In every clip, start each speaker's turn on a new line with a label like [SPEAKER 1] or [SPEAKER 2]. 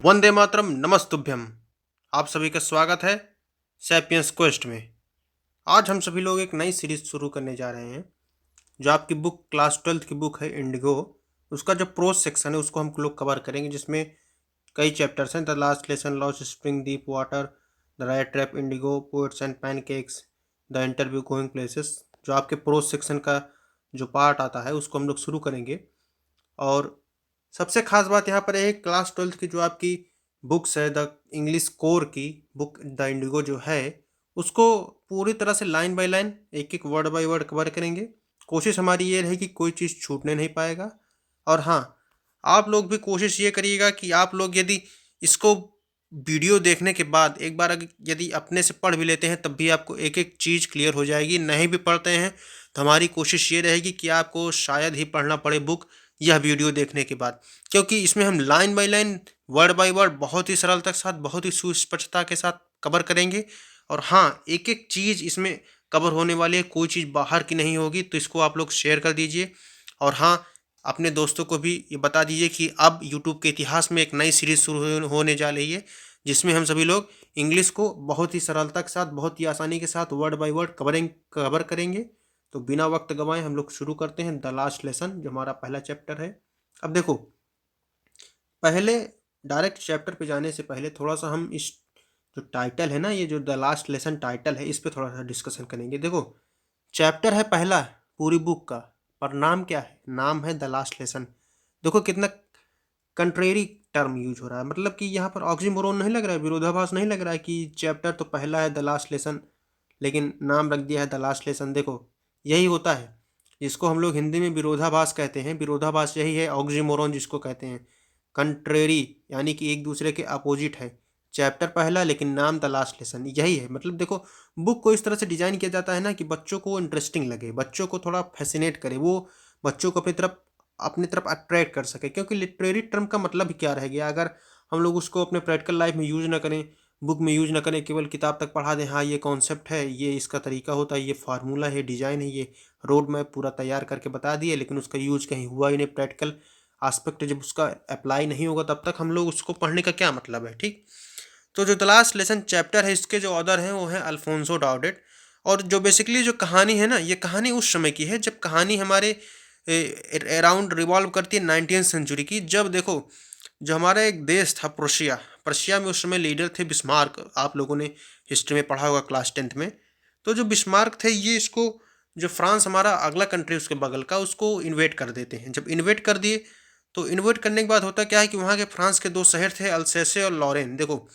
[SPEAKER 1] वंदे मातरम नमस्तुभ्यम। आप सभी का स्वागत है सैपियंस क्वेस्ट में। आज हम सभी लोग एक नई सीरीज शुरू करने जा रहे हैं। जो आपकी बुक क्लास 12th की बुक है इंडिगो, उसका जो प्रोज सेक्शन है उसको हम लोग कवर करेंगे, जिसमें कई चैप्टर्स हैं। The last lesson, lost spring, deep water, the right trap, Indigo, poets and pancakes, the interview going places. जो आपके प्रोज सेक्शन का जो पार्ट आता है उसको हम लोग शुरू करेंगे। और सबसे खास बात यहाँ पर है क्लास 12th की जो आपकी बुक्स है, द इंग्लिश कोर की बुक द इंडिगो जो है, उसको पूरी तरह से लाइन बाय लाइन, एक एक वर्ड बाय वर्ड कवर करेंगे। कोशिश हमारी ये रहेगी कि कोई चीज़ छूटने नहीं पाएगा। और हाँ, आप लोग भी कोशिश ये करिएगा कि आप लोग यदि इसको वीडियो देखने के बाद एक बार यदि अपने से पढ़ भी लेते हैं तब भी आपको एक एक चीज़ क्लियर हो जाएगी। नहीं भी पढ़ते हैं तो हमारी कोशिश ये रहेगी कि आपको शायद ही पढ़ना पड़े बुक यह वीडियो देखने के बाद, क्योंकि इसमें हम line by line, word by word बहुत ही सरलता के साथ, बहुत ही सुस्पष्टता के साथ कवर करेंगे। और हाँ, एक एक चीज़ इसमें कवर होने वाली है, कोई चीज़ बाहर की नहीं होगी। तो इसको आप लोग शेयर कर दीजिए। और हाँ, अपने दोस्तों को भी ये बता दीजिए कि अब यूट्यूब के इतिहास में एक नई सीरीज शुरू होने जा रही है, जिसमें हम सभी लोग इंग्लिश को बहुत ही सरलता के साथ, बहुत ही आसानी के साथ वर्ड बाय वर्ड कवर करेंगे। तो बिना वक्त गंवाए हम लोग शुरू करते हैं द लास्ट लेसन, जो हमारा पहला चैप्टर है। अब देखो, पहले डायरेक्ट चैप्टर पे जाने से पहले थोड़ा सा हम इस जो टाइटल है ना, ये जो द लास्ट लेसन टाइटल है, इस पे थोड़ा सा डिस्कशन करेंगे। देखो, चैप्टर है पहला पूरी बुक का, पर नाम क्या है? नाम है द लास्ट लेसन। देखो कितना कंट्रेरी टर्म यूज हो रहा है, मतलब कि यहाँ पर ऑक्सीमोरोन नहीं लग रहा है, विरोधाभास नहीं लग रहा है कि चैप्टर तो पहला है द लास्ट लेसन, लेकिन नाम रख दिया है द लास्ट लेसन। देखो, यही होता है जिसको हम लोग हिंदी में विरोधाभास कहते हैं। विरोधाभास यही है, ऑक्सीमोरोन जिसको कहते हैं, कंट्रेरी, यानी कि एक दूसरे के अपोजिट है। चैप्टर पहला लेकिन नाम द लास्ट लेसन, यही है। मतलब देखो, बुक को इस तरह से डिजाइन किया जाता है ना कि बच्चों को इंटरेस्टिंग लगे, बच्चों को थोड़ा फैसिनेट करे, वो बच्चों को अपनी तरफ अट्रैक्ट कर सके। क्योंकि लिटरेरी टर्म का मतलब ही क्या रह गया अगर हम लोग उसको अपने प्रैक्टिकल लाइफ में यूज ना करें, बुक में यूज ना करें, केवल किताब तक पढ़ा दें। हाँ, ये कॉन्सेप्ट है, ये इसका तरीका होता है, ये फार्मूला है, डिजाइन है, ये रोड मैप पूरा तैयार करके बता दिए, लेकिन उसका यूज कहीं हुआ ही नहीं। प्रैक्टिकल आस्पेक्ट जब उसका अप्लाई नहीं होगा तब तक हम लोग उसको पढ़ने का क्या मतलब है? ठीक। तो जो द लास्ट लेसन चैप्टर है, इसके जो ऑथर हैं वो है अल्फोंसो डाउडेट। और जो बेसिकली जो कहानी है ना, ये कहानी उस समय की है जब कहानी हमारे अराउंड रिवॉल्व करती है 19th सेंचुरी की। जब देखो, जो हमारा एक देश था प्रोशिया, प्रशिया में उस समय लीडर थे बिस्मार्क। आप लोगों ने हिस्ट्री में पढ़ा होगा क्लास 10th में। तो जो बिस्मार्क थे, ये इसको, जो फ्रांस हमारा अगला कंट्री उसके बगल का, उसको इन्वेट कर देते हैं। जब इन्वेट कर दिए तो इन्वेट करने के बाद होता क्या है कि वहाँ के फ्रांस के दो शहर थे, अल्सेसे और लॉरेन। देखो,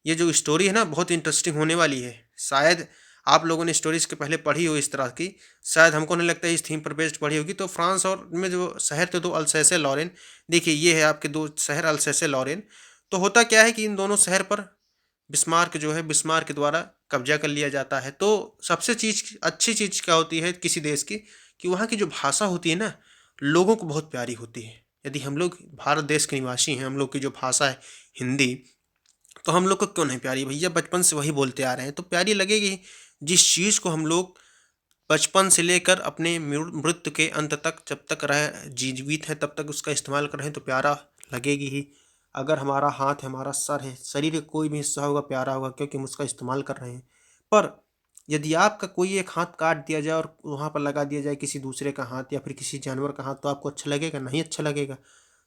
[SPEAKER 1] ये जो स्टोरी है ना, बहुत इंटरेस्टिंग होने वाली है। शायद आप लोगों ने स्टोरीज के पहले पढ़ी हो इस तरह की, शायद हमको नहीं लगता है इस थीम पर बेस्ड पढ़ी होगी। तो फ्रांस और में जो शहर थे दो, अल्सेसे लॉरेन। देखिए, ये है आपके दो शहर, अल्सेसे लॉरेन। तो होता क्या है कि इन दोनों शहर पर बिस्मार्क जो है, बिस्मार्क के द्वारा कब्जा कर लिया जाता है। तो सबसे अच्छी चीज़ क्या होती है किसी देश की, कि वहाँ की जो भाषा होती है ना, लोगों को बहुत प्यारी होती है। यदि हम लोग भारत देश के निवासी हैं, हम लोग की जो भाषा है हिंदी, तो हम लोग को क्यों नहीं प्यारी? भैया बचपन से वही बोलते आ रहे हैं तो प्यारी लगेगी। जिस चीज़ को हम लोग बचपन से लेकर अपने मृत्यु के अंत तक, जब तक रह जीवित है तब तक उसका इस्तेमाल कर रहे हैं, तो प्यारा लगेगी ही। अगर हमारा हाथ है, हमारा सर है, शरीर का कोई भी हिस्सा होगा, प्यारा होगा, क्योंकि हम उसका इस्तेमाल कर रहे हैं। पर यदि आपका कोई एक हाथ काट दिया जाए और वहाँ पर लगा दिया जाए किसी दूसरे का हाथ या फिर किसी जानवर का हाथ, तो आपको अच्छा लगेगा? नहीं अच्छा लगेगा।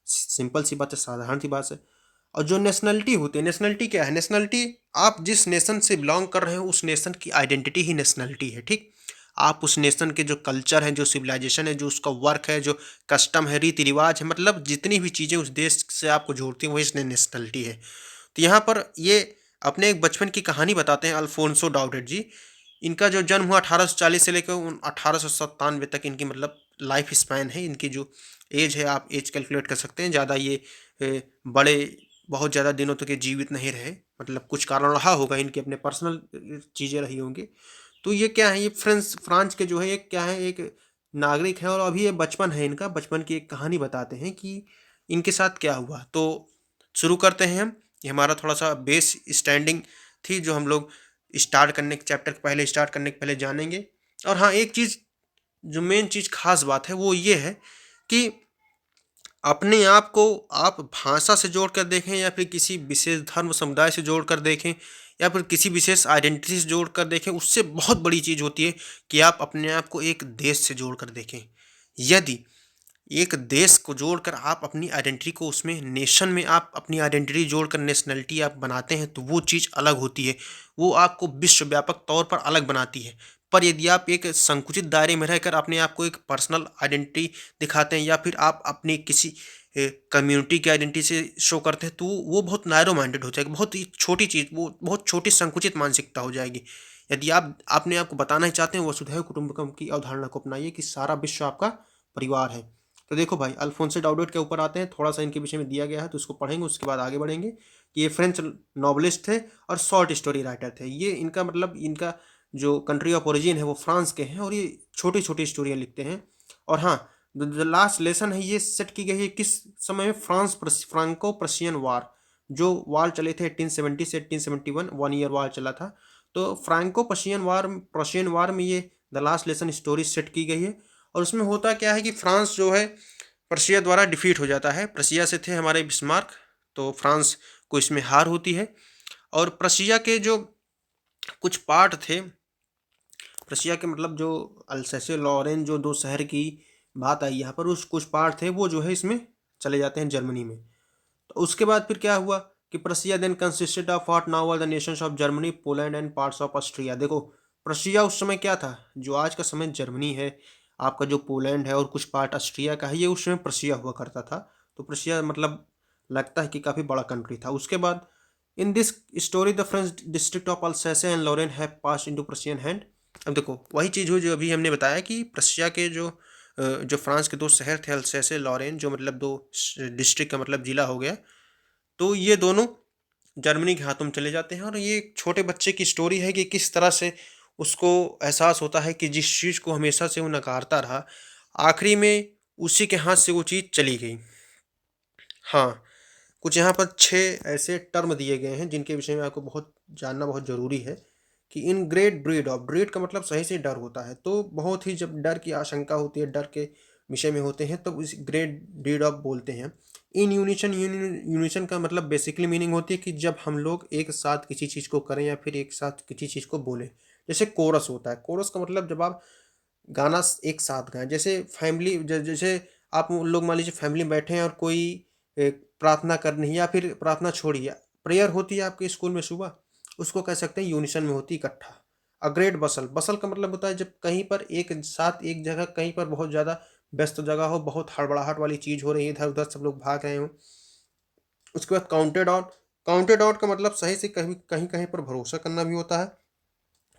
[SPEAKER 1] सिंपल सी बात है, साधारण सी बात है। और जो नेशनलिटी होती है, नेशनलिटी क्या है? नेशनलिटी, आप जिस नेशन से बिलोंग कर रहे हो उस नेशन की आइडेंटिटी ही नेशनलिटी है। ठीक। आप उस नेशन के जो कल्चर है, जो सिविलाइजेशन है, जो उसका वर्क है, जो कस्टम है, रीति रिवाज है, मतलब जितनी भी चीज़ें उस देश से आपको जोड़ती हैं वही इसने नेशनलिटी है। तो यहाँ पर ये अपने एक बचपन की कहानी बताते हैं अल्फोंसो डाउडेट जी। इनका जो जन्म हुआ 1840 से लेकर 1897 तक, इनकी मतलब लाइफ स्पैन है। इनकी जो एज है, आप एज कैलकुलेट कर सकते हैं। ज़्यादा ये बड़े, बहुत ज़्यादा दिनों तक ये जीवित नहीं रहे, मतलब कुछ कारण रहा होगा, इनके अपने पर्सनल चीज़ें रही होंगी। तो ये क्या है, ये फ्रांस के जो है, एक क्या है, एक नागरिक है। और अभी ये बचपन है इनका, बचपन की एक कहानी बताते हैं कि इनके साथ क्या हुआ। तो शुरू करते हैं हम। ये हमारा थोड़ा सा बेस स्टैंडिंग थी, जो हम लोग स्टार्ट करने के चैप्टर के पहले, स्टार्ट करने के पहले जानेंगे। और हाँ, एक चीज़ जो मेन चीज़ खास बात है वो ये है कि अपने आप को आप भाषा से जोड़कर देखें या फिर किसी विशेष धर्म समुदाय से जोड़कर देखें या फिर किसी विशेष आइडेंटिटी से जोड़कर देखें, उससे बहुत बड़ी चीज़ होती है कि आप अपने आप को एक देश से जोड़कर देखें। यदि एक देश को जोड़कर आप अपनी आइडेंटिटी को उसमें नेशन में आप अपनी आइडेंटिटी जोड़कर नेशनैलिटी आप बनाते हैं तो वो चीज़ अलग होती है। वो आपको विश्वव्यापक तौर पर अलग बनाती है। पर यदि आप एक संकुचित दायरे में रहकर अपने आप को एक पर्सनल आइडेंटिटी दिखाते हैं या फिर आप अपनी किसी कम्युनिटी की आइडेंटिटी से शो करते हैं तो वो बहुत नैरो माइंडेड हो जाएगी, बहुत ही छोटी चीज़, वो बहुत छोटी संकुचित मानसिकता हो जाएगी। यदि आप अपने आप को बताना ही चाहते हैं वसुधैव कुटुंबकम की अवधारणा को अपनाइए कि सारा विश्व आपका परिवार है। तो देखो भाई, अल्फोंसो डाउडेट के ऊपर आते हैं, थोड़ा सा इनके विषय में दिया गया है तो इसको पढ़ेंगे, उसके बाद आगे बढ़ेंगे। कि ये फ्रेंच नॉवलिस्ट थे और शॉर्ट स्टोरी राइटर थे। ये इनका मतलब इनका जो कंट्री ऑफ ओरिजिन है वो फ्रांस के हैं और ये छोटी छोटी स्टोरियाँ लिखते हैं। और हाँ, द लास्ट लेसन है ये सेट की गई है किस समय में? फ्रांको प्रशियन वार, जो वार चले थे 1870 से 1871, 1 ईयर वार चला था। तो फ्रांको प्रशियन वार में ये the last lesson story set की गई है। और उसमें होता क्या है कि फ्रांस जो है प्रशिया द्वारा डिफीट हो जाता है। प्रशिया से थे हमारे बिस्मार्क, तो फ्रांस को इसमें हार होती है। और प्रशिया के जो कुछ पार्ट थे, प्रशिया के मतलब जो अल्सैसे लॉरेन जो दो शहर की बात आई यहाँ पर, उस कुछ पार्ट थे वो जो है इसमें चले जाते हैं जर्मनी में। तो उसके बाद फिर क्या हुआ कि Prussia then consisted of what now are the nations of Germany, Poland and parts of Austria. देखो, प्रशिया उस समय क्या था? जो आज का समय जर्मनी है, आपका जो पोलैंड है और कुछ पार्ट ऑस्ट्रिया का है, ये उस समय प्रशिया हुआ करता था। तो प्रशिया मतलब लगता है कि काफ़ी बड़ा कंट्री था। उसके बाद in this story the French district of Alsace and Lorraine have pass into Prussian hand. अब देखो वही चीज़ हुई जो अभी हमने बताया कि प्रशिया के जो फ्रांस के दो शहर थे अल्सैसे लॉरेन, जो मतलब दो डिस्ट्रिक्ट का मतलब जिला हो गया, तो ये दोनों जर्मनी के हाथों में चले जाते हैं। और ये एक छोटे बच्चे की स्टोरी है कि किस तरह से उसको एहसास होता है कि जिस चीज़ को हमेशा से वो नकारता रहा, आखिरी में उसी के हाथ से वो चीज़ चली गई। हाँ, कुछ यहाँ पर 6 ऐसे टर्म दिए गए हैं जिनके विषय में आपको बहुत जानना बहुत ज़रूरी है। कि इन ग्रेट ड्रीड ऑफ, ड्रीड का मतलब सही से डर होता है, तो बहुत ही जब डर की आशंका होती है, डर के विषय में होते हैं, तब इस ग्रेट ड्रीड ऑफ बोलते हैं। इन यूनिशन, यूनिशन का मतलब बेसिकली मीनिंग होती है कि जब हम लोग एक साथ किसी चीज़ को करें या फिर एक साथ किसी चीज़ को बोलें। जैसे कोरस होता है, कोरस का मतलब जब आप गाना एक साथ गाएं। जैसे फैमिली, जैसे आप लोग मान लीजिए फैमिली में बैठे हैं और कोई प्रार्थना करनी है, या फिर प्रार्थना छोड़िए, प्रेयर होती है आपके स्कूल में सुबह, उसको कह सकते हैं यूनिशन में होती इकट्ठा। अ ग्रेट बसल, बसल का मतलब होता है जब कहीं पर एक साथ एक जगह, कहीं पर बहुत ज़्यादा व्यस्त जगह हो, बहुत हड़बड़ाहट वाली चीज़ हो रही है, इधर उधर सब लोग भाग रहे हों। उसके बाद काउंटेड आउट, काउंटेड आउट का मतलब सही से कहीं कहीं कहीं पर भरोसा करना भी होता है,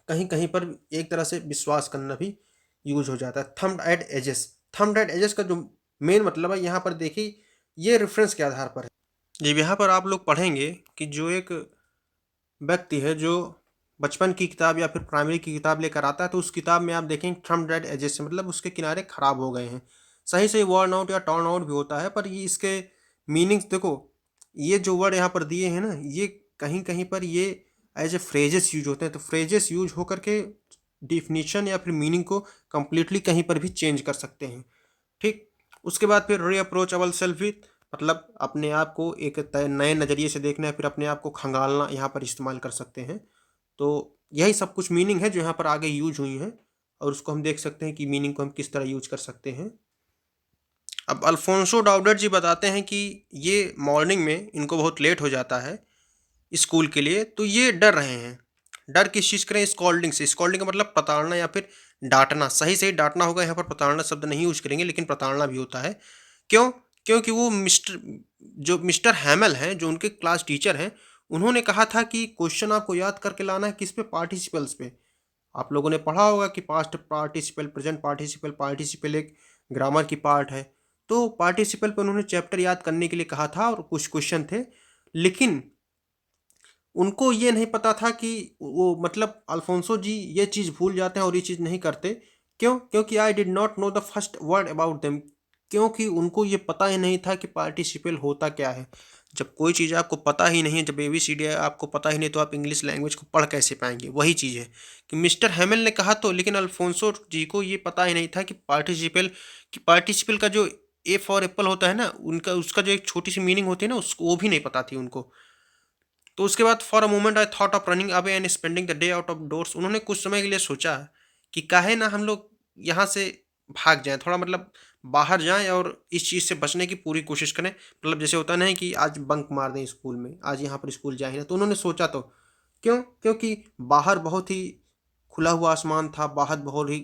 [SPEAKER 1] कहीं कहीं पर एक तरह से विश्वास करना भी यूज हो जाता है। Thumbed at ages, thumbed at ages का जो मेन मतलब है यहाँ पर देखिए, ये रेफरेंस के आधार पर है। जब यहाँ पर आप लोग पढ़ेंगे कि जो एक व्यक्ति है जो बचपन की किताब या फिर प्राइमरी की किताब लेकर आता है, तो उस किताब में आप देखेंगे थम्ब एट एजेस से मतलब उसके किनारे खराब हो गए हैं। सही सही वर्न आउट या टर्न आउट भी होता है, पर ये इसके मीनिंग्स देखो, ये जो वर्ड यहाँ पर दिए हैं ना, ये कहीं कहीं पर ये एज ए फ्रेजेस यूज होते हैं, तो फ्रेजेस यूज होकर के डिफिनीशन या फिर मीनिंग को कम्प्लीटली कहीं पर भी चेंज कर सकते हैं। ठीक। उसके बाद फिर रीअप्रोच अवर सेल्फ विथ, मतलब अपने आप को एक नए नज़रिए से देखना है, फिर अपने आप को खंगालना यहाँ पर इस्तेमाल कर सकते हैं। तो यही सब कुछ मीनिंग है जो यहाँ पर आगे यूज हुई हैं, और उसको हम देख सकते हैं कि मीनिंग को हम किस तरह यूज कर सकते हैं। अब अल्फोंसो डाउडेट जी बताते हैं कि ये मॉर्निंग में इनको बहुत लेट हो जाता है स्कूल के लिए, तो ये डर रहे हैं। डर किस चीज़ करें? स्कॉल्डिंग से। स्कॉल्डिंग का मतलब प्रताड़ना या फिर डांटना, सही सही डांटना होगा, यहाँ पर प्रताड़ना शब्द नहीं यूज करेंगे, लेकिन प्रताड़ना भी होता है। क्यों? क्योंकि वो मिस्टर हैमल हैं, जो उनके क्लास टीचर हैं, उन्होंने कहा था कि क्वेश्चन आपको याद करके लाना है किस पे? पार्टिसिपल्स पे। आप लोगों ने पढ़ा होगा कि past participle, present participle, participle एक ग्रामर की पार्ट है। तो पार्टिसिपल पे उन्होंने चैप्टर याद करने के लिए कहा था और कुछ क्वेश्चन थे, लेकिन उनको ये नहीं पता था कि वो मतलब अल्फोंसो जी ये चीज़ भूल जाते हैं और ये चीज़ नहीं करते। क्यों? क्योंकि I did not know the first word about them, क्योंकि उनको ये पता ही नहीं था कि पार्टिसिपल होता क्या है। जब कोई चीज़ आपको पता ही नहीं है, जब ABCD आपको पता ही नहीं, तो आप इंग्लिश लैंग्वेज को पढ़ कैसे पाएंगे? वही चीज़ है कि मिस्टर हैमिल ने कहा तो, लेकिन अल्फोंसो जी को ये पता ही नहीं था कि पार्टिसिपल का जो ए फॉर एप्पल होता है ना, उनका उसका जो एक छोटी सी मीनिंग होती है ना, उसको वो भी नहीं पता थी उनको। तो उसके बाद for a moment I thought of running away and spending the day out of doors. उन्होंने कुछ समय के लिए सोचा कि काहे ना हम लोग यहाँ से भाग जाएं, थोड़ा मतलब बाहर जाएं और इस चीज़ से बचने की पूरी कोशिश करें। मतलब जैसे होता नहीं कि आज बंक मार दें स्कूल में, आज यहाँ पर स्कूल जाए ना। तो उन्होंने सोचा तो क्यों, क्योंकि बाहर बहुत ही खुला हुआ आसमान था, बाहर बहुत ही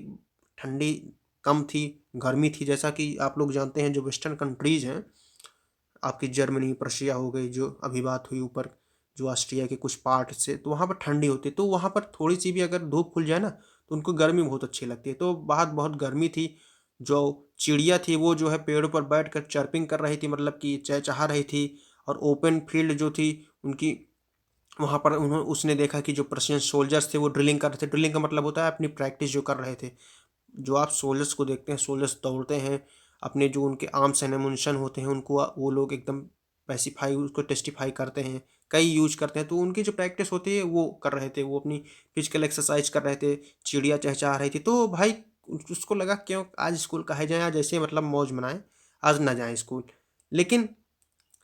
[SPEAKER 1] ठंडी कम थी, गर्मी थी। जैसा कि आप लोग जानते हैं जो वेस्टर्न कंट्रीज़ हैं, आपकी जर्मनी, प्रशिया हो गई, जो अभी बात हुई ऊपर, जो ऑस्ट्रिया के कुछ पार्ट से, तो वहाँ पर ठंडी होती है। तो वहाँ पर थोड़ी सी भी अगर धूप खुल जाए ना, तो उनको गर्मी बहुत अच्छी लगती है। तो बाहर बहुत गर्मी थी। जो चिड़िया थी वो जो है पेड़ों पर बैठ कर चर्पिंग कर रही थी, मतलब कि चहचहा रही थी। और ओपन फील्ड जो थी उनकी, वहाँ पर उन्होंने उसने देखा कि जो पर्शियन सोल्जर्स थे वो ड्रिलिंग कर रहे थे। ड्रिलिंग का मतलब होता है अपनी प्रैक्टिस जो कर रहे थे। जो आप सोल्जर्स को देखते हैं, सोल्जर्स दौड़ते हैं, अपने जो उनके आर्म्स एंड एमुनिशन होते हैं उनको वो लोग एकदम स्पेसिफाई उसको टेस्टिफाई करते हैं, कई यूज करते हैं। तो उनकी जो प्रैक्टिस होती है वो कर रहे थे, वो अपनी फिजिकल एक्सरसाइज कर रहे थे। चिड़िया चहचहा रही थी। तो भाई उसको लगा क्यों आज स्कूल काहे जाएं, आज ऐसे मतलब मौज मनाएं, आज ना जाएं स्कूल। लेकिन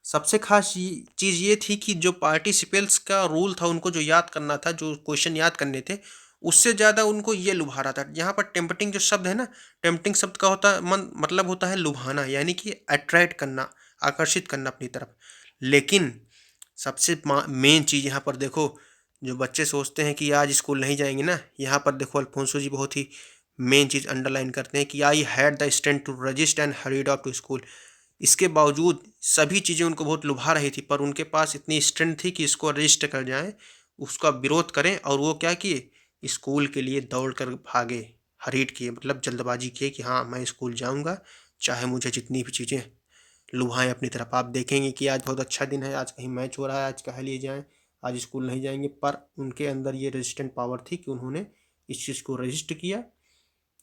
[SPEAKER 1] सबसे खास चीज़ ये थी कि जो पार्टिसिपेंट्स का रूल था, उनको जो याद करना था, जो क्वेश्चन याद करने थे, उससे ज़्यादा उनको ये लुभा रहा था। यहाँ पर टेम्पटिंग जो शब्द है ना, टेम्पटिंग शब्द का होता मन मतलब होता है लुभाना, यानी कि अट्रैक्ट करना, आकर्षित करना अपनी तरफ। लेकिन सबसे मेन चीज़ यहाँ पर देखो, जो बच्चे सोचते हैं कि आज स्कूल नहीं जाएंगे ना, यहाँ पर देखो अल्फोंसो जी बहुत ही मेन चीज़ अंडरलाइन करते हैं कि I had the strength to resist and hurried off to school. इसके बावजूद सभी चीज़ें उनको बहुत लुभा रही थी, पर उनके पास इतनी स्ट्रेंथ थी कि इसको रजिस्ट कर जाएं, उसका विरोध करें। और वो क्या किए, स्कूल के लिए दौड़ कर भागे, हरीड किए, मतलब जल्दबाजी किए कि हाँ मैं स्कूल जाऊंगा, चाहे मुझे जितनी भी चीज़ें लुभाएं अपनी तरफ। आप देखेंगे कि आज बहुत अच्छा दिन है, आज कहीं मैच हो रहा है, आज कह लिए जाएं, आज स्कूल नहीं जाएंगे। पर उनके अंदर ये रेजिस्टेंट पावर थी कि उन्होंने इस चीज़ को रजिस्ट किया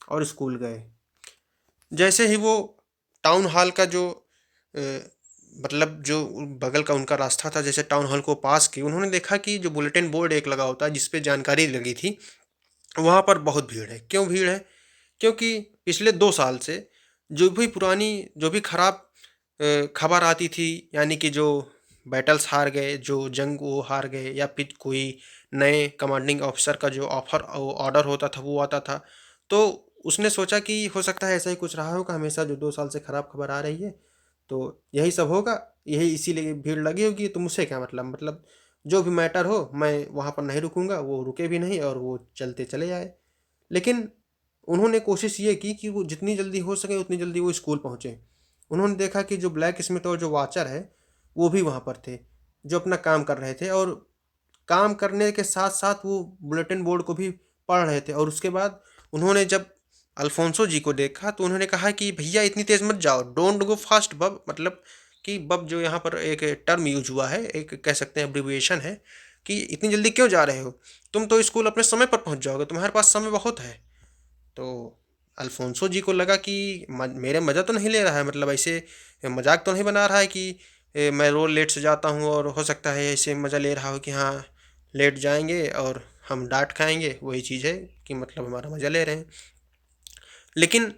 [SPEAKER 1] और स्कूल गए। जैसे ही वो टाउन हॉल का जो अ, मतलब जो बगल का उनका रास्ता था, जैसे टाउन हॉल को पास किए, उन्होंने देखा कि जो बुलेटिन बोर्ड एक लगा होता है जिस पे जानकारी लगी थी, वहाँ पर बहुत भीड़ है। क्यों भीड़ है, क्योंकि पिछले 2 साल से जो भी पुरानी, जो भी खराब खबर आती थी, यानी कि जो बैटल्स हार गए, जो जंग वो हार गए, या फिर कोई नए कमांडिंग ऑफिसर का जो ऑर्डर होता था वो आता था। तो उसने सोचा कि हो सकता है ऐसा ही कुछ रहा होगा, हमेशा जो 2 साल से खराब खबर आ रही है, तो यही सब होगा, यही इसीलिए भीड़ लगी होगी। तो मुझसे क्या मतलब जो भी मैटर हो मैं वहाँ पर नहीं रुकूंगा। वो रुके भी नहीं और वो चलते चले आए। लेकिन उन्होंने कोशिश ये की कि वो जितनी जल्दी हो सके उतनी जल्दी वो स्कूल पहुँचे। उन्होंने देखा कि जो ब्लैक स्मिथ और जो वाचर है वो भी वहाँ पर थे, जो अपना काम कर रहे थे। और काम करने के साथ साथ वो बुलेटिन बोर्ड को भी पढ़ रहे थे। और उसके बाद उन्होंने जब अल्फोंसो जी को देखा तो उन्होंने कहा कि भैया इतनी तेज़ मत जाओ, डोंट गो फास्ट बब। मतलब कि बब जो यहाँ पर एक टर्म यूज हुआ है, एक कह सकते हैं एब्रिविएशन है, कि इतनी जल्दी क्यों जा रहे हो, तुम तो स्कूल अपने समय पर पहुँच जाओगे, तुम्हारे पास समय बहुत है। तो अल्फोंसो जी को लगा कि मेरे मज़ा तो नहीं ले रहा है, मतलब ऐसे मजाक तो नहीं बना रहा है कि मैं रोज़ लेट से जाता हूँ और हो सकता है ऐसे मज़ा ले रहा हो कि हाँ लेट जाएंगे और हम डांट खाएंगे, वही चीज़ है कि मतलब हमारा मज़ा ले रहे हैं। लेकिन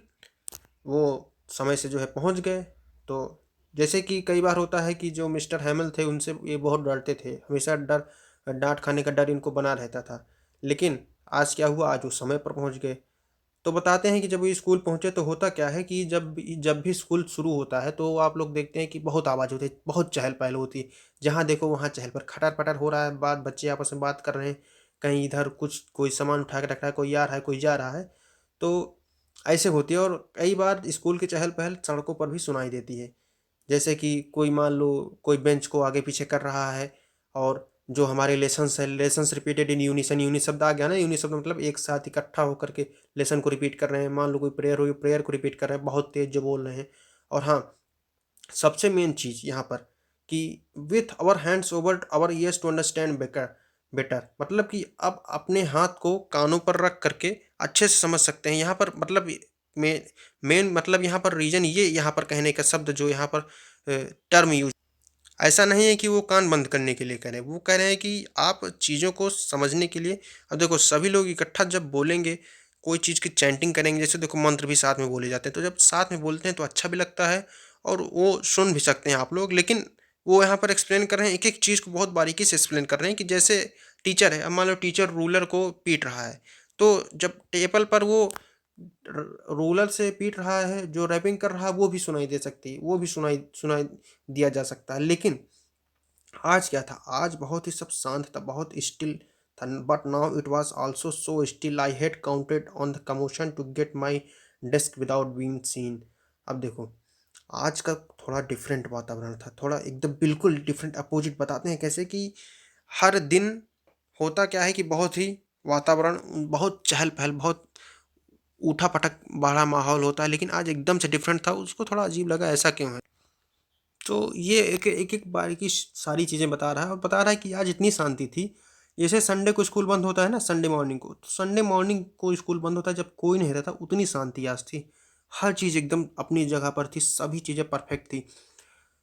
[SPEAKER 1] वो समय से जो है पहुंच गए। तो जैसे कि कई बार होता है कि जो मिस्टर हैमिल थे उनसे ये बहुत डरते थे, हमेशा डर, डांट खाने का डर इनको बना रहता था। लेकिन आज क्या हुआ, आज वो समय पर पहुंच गए। तो बताते हैं कि जब वो स्कूल पहुंचे तो होता क्या है कि जब भी स्कूल शुरू होता है तो आप लोग देखते हैं कि बहुत आवाज़ होती है, बहुत चहल पहल होती है। जहाँ देखो वहाँ चहल पहल, खटर पटर हो रहा है, बात बच्चे आपस में बात कर रहे हैं, कहीं इधर कुछ कोई सामान उठा के रख रहा है, कोई आ रहा है, कोई जा रहा है। तो ऐसे होती है। और कई बार स्कूल की चहल पहल सड़कों पर भी सुनाई देती है। जैसे कि कोई मान लो कोई बेंच को आगे पीछे कर रहा है, और जो हमारे लेसन्स है, lessons repeated in unison, uni शब्द आ गया ना, यूनि शब्द मतलब एक साथ इकट्ठा होकर के लेसन को रिपीट कर रहे हैं। मान लो कोई प्रेयर होगी, प्रेयर को रिपीट कर रहे हैं, बहुत तेज जो बोल रहे हैं। और हाँ, सबसे मेन चीज़ यहाँ पर कि with our hands over our ears to understand better better, मतलब कि अब अपने हाथ को कानों पर रख करके अच्छे से समझ सकते हैं। यहाँ पर मतलब मेन मेन मतलब यहाँ पर रीजन ये, यहाँ पर कहने का शब्द जो यहाँ पर टर्म यूज, ऐसा नहीं है कि वो कान बंद करने के लिए कह रहे हैं, वो कह रहे हैं कि आप चीज़ों को समझने के लिए। अब देखो सभी लोग इकट्ठा जब बोलेंगे, कोई चीज़ की चैंटिंग करेंगे, जैसे देखो मंत्र भी साथ में बोले जाते हैं, तो जब साथ में बोलते हैं तो अच्छा भी लगता है। और वो सुन भी सकते हैं आप लोग। लेकिन वो यहाँ पर एक्सप्लेन कर रहे हैं, एक-एक चीज़ को बहुत बारीकी से एक्सप्लेन कर रहे हैं कि जैसे टीचर है, अब मान लो टीचर रूलर को पीट रहा है, तो जब टेबल पर वो र रूलर से पीट रहा है, जो रैपिंग कर रहा है वो भी सुनाई दे सकती है, वो भी सुनाई सुनाई दिया जा सकता है। लेकिन आज क्या था? आज बहुत ही सब शांत था, बहुत स्टिल था, but now it was also so still I had counted on the commotion to get my desk without being seen. अब देखो, आज का थोड़ा डिफरेंट वातावरण था, थोड़ा एकदम बिल्कुल डिफरेंट अपोज़िट बताते हैं कैसे कि हर दिन होता क्या है कि बहुत ही वातावरण बहुत चहल-पहल, बहुत ऊठा-पटक भरा माहौल होता है, लेकिन आज एकदम से डिफरेंट था, उसको थोड़ा अजीब लगा, ऐसा क्यों है? तो ये एक-एक बारीकी सारी चीज़ें बता रहा है और बता रहा है कि आज इतनी शांति थी। जैसे संडे को स्कूल बंद होता है ना, संडे मॉर्निंग को, तो संडे मॉर्निंग को स्कूल बंद होता है जब कोई नहीं रहता, उतनी शांति आज थी। हर चीज़ एकदम अपनी जगह पर थी, सभी चीज़ें परफेक्ट थी।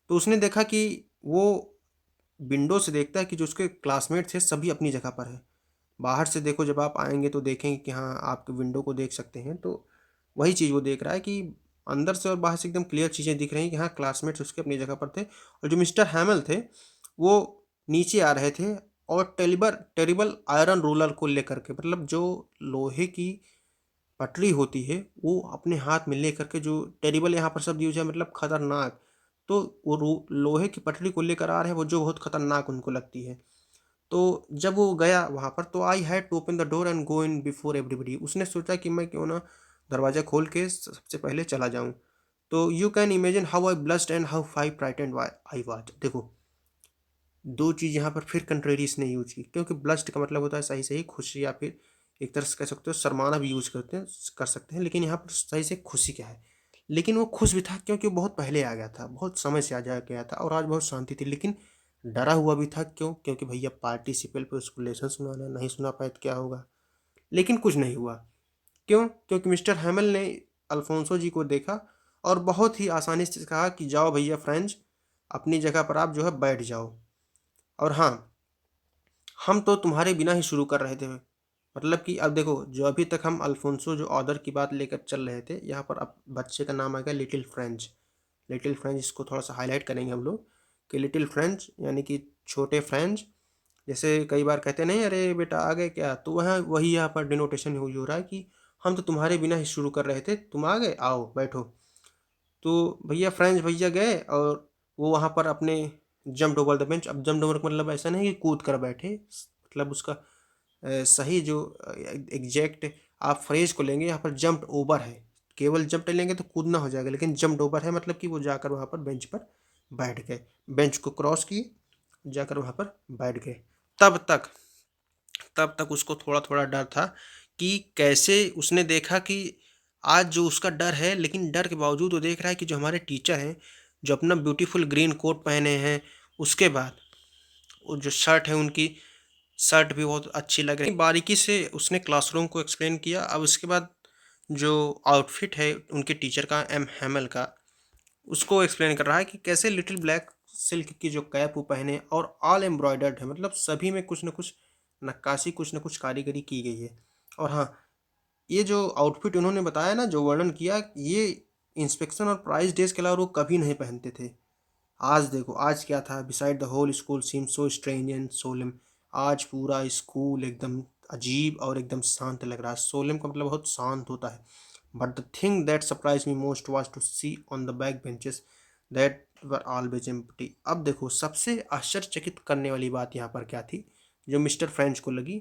[SPEAKER 1] तो उसने देखा कि वो विंडो से देखता है कि जो उसके क्लासमेट थे सभी अपनी जगह पर हैं। बाहर से देखो, जब आप आएँगे तो देखेंगे कि हाँ, आप विंडो को देख सकते हैं, तो वही चीज़ वो देख रहा है कि अंदर से और बाहर से एकदम क्लियर चीज़ें दिख रही हैं कि हाँ, क्लासमेट्स उसके अपनी जगह पर थे और जो मिस्टर हैमेल थे, वो नीचे आ रहे थे और टेरिबल आयरन रूलर को लेकर के, मतलब जो लोहे की पटरी होती है, वो अपने हाथ में लेकर के, जो टेरिबल यहाँ पर शब्द यूज़ है मतलब खतरनाक, तो वो रू लोहे की पटरी को लेकर आ रहे हैं, वो जो बहुत खतरनाक उनको लगती है। तो जब वो गया वहाँ पर, तो I had to open the door and go in before everybody. उसने सोचा कि मैं क्यों ना दरवाज़ा खोल के सबसे पहले चला जाऊँ। तो you can imagine how I blushed and how फाई फ्राइटेंड आई वाज़। देखो, 2 चीज़ यहाँ पर फिर कंट्रेरी इसने यूज़ की, क्योंकि ब्लश्ड का मतलब होता है सही-सही खुशी, या फिर एक तरह से कह सकते हो शर्माना भी यूज़ करते हैं, कर सकते हैं, लेकिन यहाँ पर सही से खुशी क्या है। लेकिन वो खुश भी था क्योंकि वो बहुत पहले आ गया था, बहुत समय से आ जा गया था और आज बहुत शांति थी। लेकिन डरा हुआ भी था, क्यों? क्योंकि भैया पार्टिसिपल पे उसको लेसन सुनाना है, नहीं सुना पाए तो क्या होगा? लेकिन कुछ नहीं हुआ। क्यों? क्योंकि मिस्टर हैमेल ने अल्फोंसो जी को देखा और बहुत ही आसानी से कहा कि जाओ भैया फ्रेंच, अपनी जगह पर आप जो है बैठ जाओ। और हाँ, हम तो तुम्हारे बिना ही शुरू कर रहे थे। मतलब कि अब देखो, जो अभी तक हम अल्फोंसो जो ऑथर की बात लेकर चल रहे थे, यहाँ पर अब बच्चे का नाम आ गया लिटिल फ्रेंच। लिटिल फ्रेंच, इसको थोड़ा-सा हाइलाइट करेंगे हम लोग कि लिटिल फ्रेंच यानी कि छोटे फ्रेंच। जैसे कई बार कहते नहीं, अरे बेटा आ गए क्या? तो वहाँ वही यहाँ पर डिनोटेशन यूज़ हो रहा है कि हम तो तुम्हारे बिना ही शुरू कर रहे थे, तुम आ गए, आओ बैठो। तो भैया फ्रेंच भैया गए और वो वहाँ पर अपने जंप्ड ओवर द बेंच। अब जंप्ड ओवर का मतलब ऐसा नहीं कि कूद कर बैठे, मतलब उसका सही जो एग्जैक्ट आप फ्रेज को लेंगे, यहाँ पर जंप्ड ओवर है। केवल जंप्ड लेंगे तो कूदना हो जाएगा, लेकिन जंप्ड ओवर है मतलब कि वो जाकर वहाँ पर बेंच पर बैठ गए। बेंच को क्रॉस किए, जाकर वहाँ पर बैठ गए। तब तक तब तक उसको थोड़ा-थोड़ा डर था कि कैसे उसने देखा कि आज जो उसका डर है, लेकिन डर के बावजूद वो देख रहा है कि जो हमारे टीचर हैं, जो अपना ब्यूटीफुल ग्रीन कोट पहने हैं, उसके बाद वो जो शर्ट है उनकी, शर्ट भी बहुत अच्छी लग रही है। बारीकी से उसने क्लासरूम को एक्सप्लेन किया। अब उसके बाद जो आउटफिट है उनके टीचर का, एम हैमल का, उसको एक्सप्लेन कर रहा है कि कैसे लिटिल ब्लैक सिल्क की जो कैप वो पहने और ऑल एम्ब्रॉयडर्ड है, मतलब सभी में कुछ न कुछ नक्काशी, कुछ न कुछ कारीगरी की गई है। और हाँ, ये जो आउटफिट उन्होंने बताया ना, जो वर्णन किया, ये इंस्पेक्शन और प्राइज़ डेज़ के अलावा वो कभी नहीं पहनते थे। आज देखो, आज क्या था, beside the whole school seemed so strange and solemn. आज पूरा स्कूल एकदम अजीब और एकदम शांत लग रहा है। सोlemn का मतलब बहुत शांत होता है। But the thing that surprised me most was to see on the back benches that were always empty. अब देखो, सबसे आश्चर्यचकित करने वाली बात यहाँ पर क्या थी, जो मिस्टर फ्रेंच को लगी,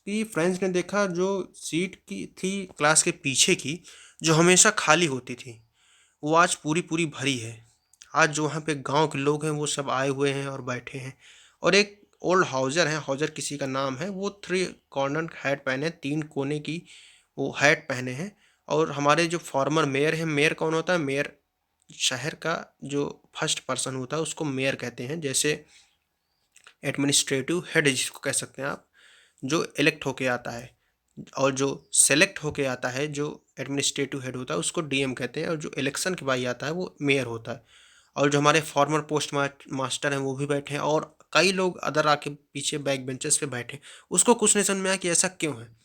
[SPEAKER 1] कि फ्रेंच ने देखा जो सीट की थी क्लास के पीछे की, जो हमेशा खाली होती थी, वो आज पूरी-पूरी भरी है। आज जो वहाँ पे गाँव के लोग हैं वो सब आए हुए हैं और बैठे हैं। और एक ओल्ड हाउज़र है, हाउज़र किसी का नाम है, वो 3 कॉर्नर हैट पहने, 3 कोने की वो हैट पहने हैं। और हमारे जो फॉर्मर मेयर हैं, मेयर कौन होता है? मेयर शहर का जो फर्स्ट पर्सन होता है उसको मेयर कहते हैं। जैसे एडमिनिस्ट्रेटिव हेड जिसको कह सकते हैं आप, जो इलेक्ट होके आता है, और जो सेलेक्ट होके आता है, जो एडमिनिस्ट्रेटिव हेड होता है, उसको डीएम कहते हैं, और जो इलेक्शन के बाद आता है वो मेयर होता है। और जो हमारे फॉर्मर पोस्ट मास्टर हैं वो भी बैठे हैं, और कई लोग अदर आके पीछे बैक बेंचेस पे बैठे। उसको कुछ नहीं समझ में आया कि ऐसा क्यों है।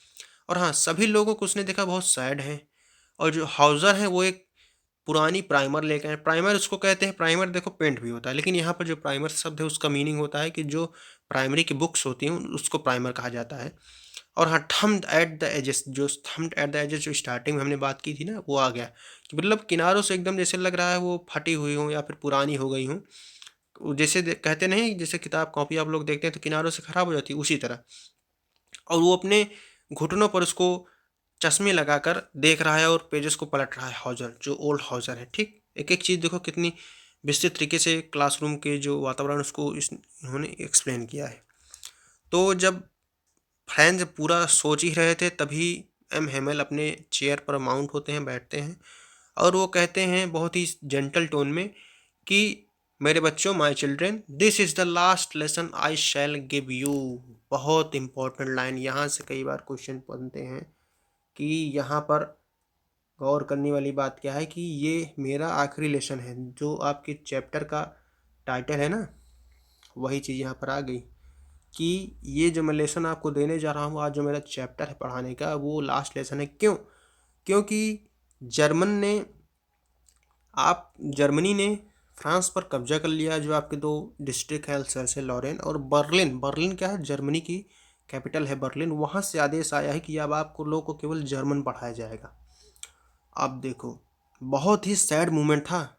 [SPEAKER 1] और हाँ, सभी लोगों को उसने देखा बहुत सैड हैं। और जो हाउज़र हैं वो एक पुरानी प्राइमर लेके आए। प्राइमर उसको कहते हैं, प्राइमर देखो पेंट भी होता है, लेकिन यहाँ पर जो प्राइमर शब्द है उसका मीनिंग होता है कि जो प्राइमरी की बुक्स होती हैं उसको प्राइमर कहा जाता है। और हाँ, थम्ब्ड एट द एजेस, जो थम्ब्ड एट द एजेस जो स्टार्टिंग में हमने बात की थी ना, वो आ गया कि मतलब किनारों से एकदम जैसे लग रहा है वो फटी हुई हो या फिर पुरानी हो गई हो। जैसे कहते नहीं, जैसे किताब कॉपी आप लोग देखते हैं तो किनारों से खराब हो जाती है, उसी तरह। और वो अपने घुटनों पर उसको चश्मे लगाकर देख रहा है और पेजेस को पलट रहा है, हॉजर जो ओल्ड हॉजर है। ठीक, एक एक चीज़ देखो कितनी विस्तृत तरीके से क्लासरूम के जो वातावरण उसको इन्होंने एक्सप्लेन किया है। तो जब फ्रेंड्स पूरा सोच ही रहे थे तभी एम हेमल अपने चेयर पर माउंट होते हैं, बैठते हैं और वो कहते हैं बहुत ही जेंटल टोन में कि मेरे बच्चों, my children, this is the last lesson I shell give you. बहुत इंपॉर्टेंट लाइन, यहाँ से कई बार क्वेश्चन बनते हैं कि यहाँ पर गौर करने वाली बात क्या है कि ये मेरा आखिरी लेसन है। जो आपके चैप्टर का टाइटल है ना, वही चीज़ यहाँ पर आ गई कि ये जो मैं लेसन आपको देने जा रहा हूँ, आज जो मेरा चैप्टर है पढ़ाने का, वो लास्ट लेसन है। क्यों? क्योंकि जर्मनी ने फ्रांस पर कब्जा कर लिया। जो आपके दो डिस्ट्रिक्ट है, अल्सैस से लॉरेन और बर्लिन, बर्लिन क्या है, जर्मनी की कैपिटल है बर्लिन। वहाँ से आदेश आया है कि अब आपको लोगों को केवल जर्मन पढ़ाया जाएगा। अब देखो, बहुत ही सैड मोमेंट था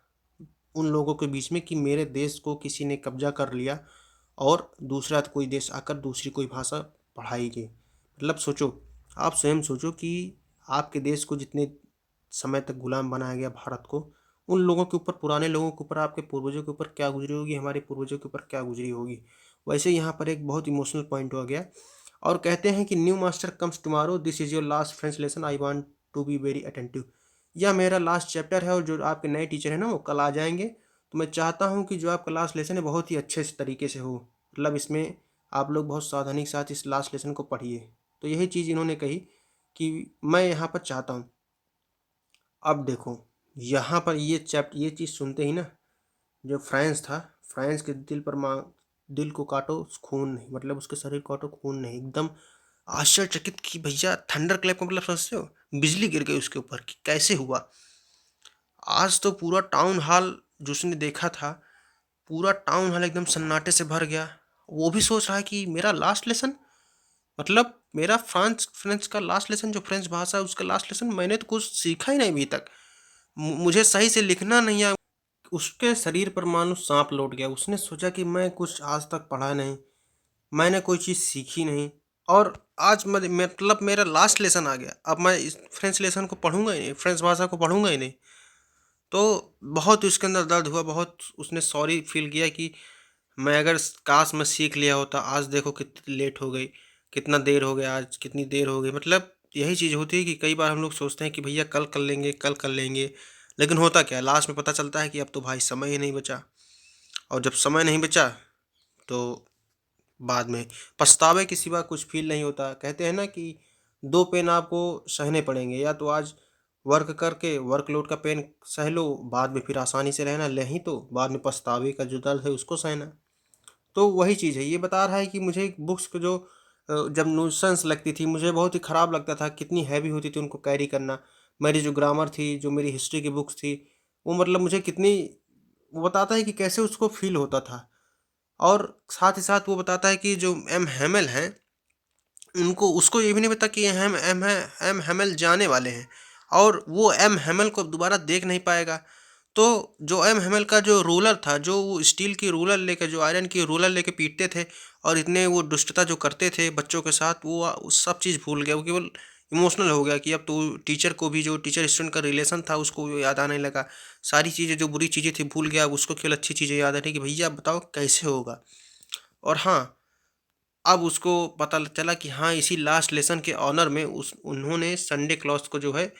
[SPEAKER 1] उन लोगों के बीच में कि मेरे देश को किसी ने कब्जा कर लिया और दूसरा कोई देश आकर दूसरी कोई भाषा पढ़ाई गई। मतलब सोचो, आप स्वयं सोचो कि आपके देश को जितने समय तक गुलाम बनाया गया, भारत को, उन लोगों के ऊपर, पुराने लोगों के ऊपर, आपके पूर्वजों के ऊपर क्या गुजरी होगी, हमारे पूर्वजों के ऊपर क्या गुजरी होगी। वैसे यहाँ पर एक बहुत इमोशनल पॉइंट हो गया और कहते हैं कि new master comes tomorrow, this is your last French lesson, I want to be very attentive. यह मेरा लास्ट चैप्टर है और जो आपके नए टीचर हैं ना वो कल आ जाएंगे, तो मैं चाहता हूँ कि जो आपका लास्ट लेसन है बहुत ही अच्छे से तरीके से हो। मतलब इसमें आप लोग बहुत सावधानी के साथ इस लास्ट लेसन को पढ़िए। तो यही चीज़ इन्होंने कही कि मैं यहाँ पर चाहता हूँ। अब देखो, यहाँ पर ये चीज़ सुनते ही ना, जो फ्रांस था, फ्रांस के दिल पर दिल को काटो खून नहीं, मतलब उसके शरीर को काटो खून नहीं, एकदम आश्चर्यचकित कि भैया थंडर क्लैप का मतलब समझते हो, बिजली गिर गई उसके ऊपर कि कैसे हुआ। आज तो पूरा टाउन हॉल जो उसने देखा था, पूरा टाउन हॉल एकदम सन्नाटे से भर गया। वो भी सोच रहा है कि मेरा लास्ट लेसन, मतलब मेरा फ्रांस फ्रेंच का लास्ट लेसन, जो फ्रेंच भाषा है उसका लास्ट लेसन, मैंने तो कुछ सीखा ही नहीं अभी तक, मुझे सही से लिखना नहीं आया। उसके शरीर पर मानो सांप लौट गया। उसने सोचा कि मैं कुछ आज तक पढ़ा नहीं, मैंने कोई चीज़ सीखी नहीं और आज मतलब मेरा लास्ट लेसन आ गया, अब मैं इस फ्रेंच लेसन को पढ़ूंगा ही नहीं, फ्रेंच भाषा को पढ़ूंगा ही नहीं। तो बहुत उसके अंदर दर्द हुआ, बहुत उसने सॉरी फील किया कि मैं अगर काश मैं सीख लिया होता। आज देखो कितनी लेट हो गई, कितना देर हो गया, आज कितनी देर हो गई। मतलब यही चीज़ होती है कि कई बार हम लोग सोचते हैं कि भैया कल कर लेंगे, कल कर लेंगे, लेकिन होता क्या है, लास्ट में पता चलता है कि अब तो भाई समय ही नहीं बचा। और जब समय नहीं बचा तो बाद में पछतावे के सिवा कुछ फील नहीं होता। कहते हैं ना कि दो पेन आपको सहने पड़ेंगे, या तो आज वर्क करके वर्कलोड का पेन सह लो, बाद में फिर आसानी से रहना, नहीं तो बाद में पछतावे का जो दर्द है उसको सहना। तो वही चीज़ है, ये बता रहा है कि मुझे बुक्स को जो जब न्यूसेंस लगती थी, मुझे बहुत ही ख़राब लगता था, कितनी हैवी होती थी उनको कैरी करना। मेरी जो ग्रामर थी, जो मेरी हिस्ट्री की बुक्स थी, वो मतलब मुझे कितनी, वो बताता है कि कैसे उसको फील होता था। और साथ ही साथ वो बताता है कि जो एम हैमल हैं, उनको उसको ये भी नहीं पता कि एम हैमल जाने वाले हैं और वो एम हैमल को अब दोबारा देख नहीं पाएगा। तो जो एम हैमल का जो रूलर था, जो वो स्टील की रूलर लेकर, जो आयरन की रूलर लेके पीटते थे और इतने वो दुष्टता जो करते थे बच्चों के साथ, वो सब चीज़ भूल गया। वो केवल इमोशनल हो गया कि अब तो टीचर को भी, जो टीचर स्टूडेंट का रिलेशन था उसको याद आने लगा। सारी चीज़ें जो बुरी चीज़ें थी भूल गया, अब उसको केवल अच्छी चीज़ें याद आ रही कि भैया बताओ कैसे होगा। और हाँ, अब उसको पता चला कि हाँ, इसी लास्ट लेसन के ऑनर में उन्होंने संडे क्लॉथ को जो है,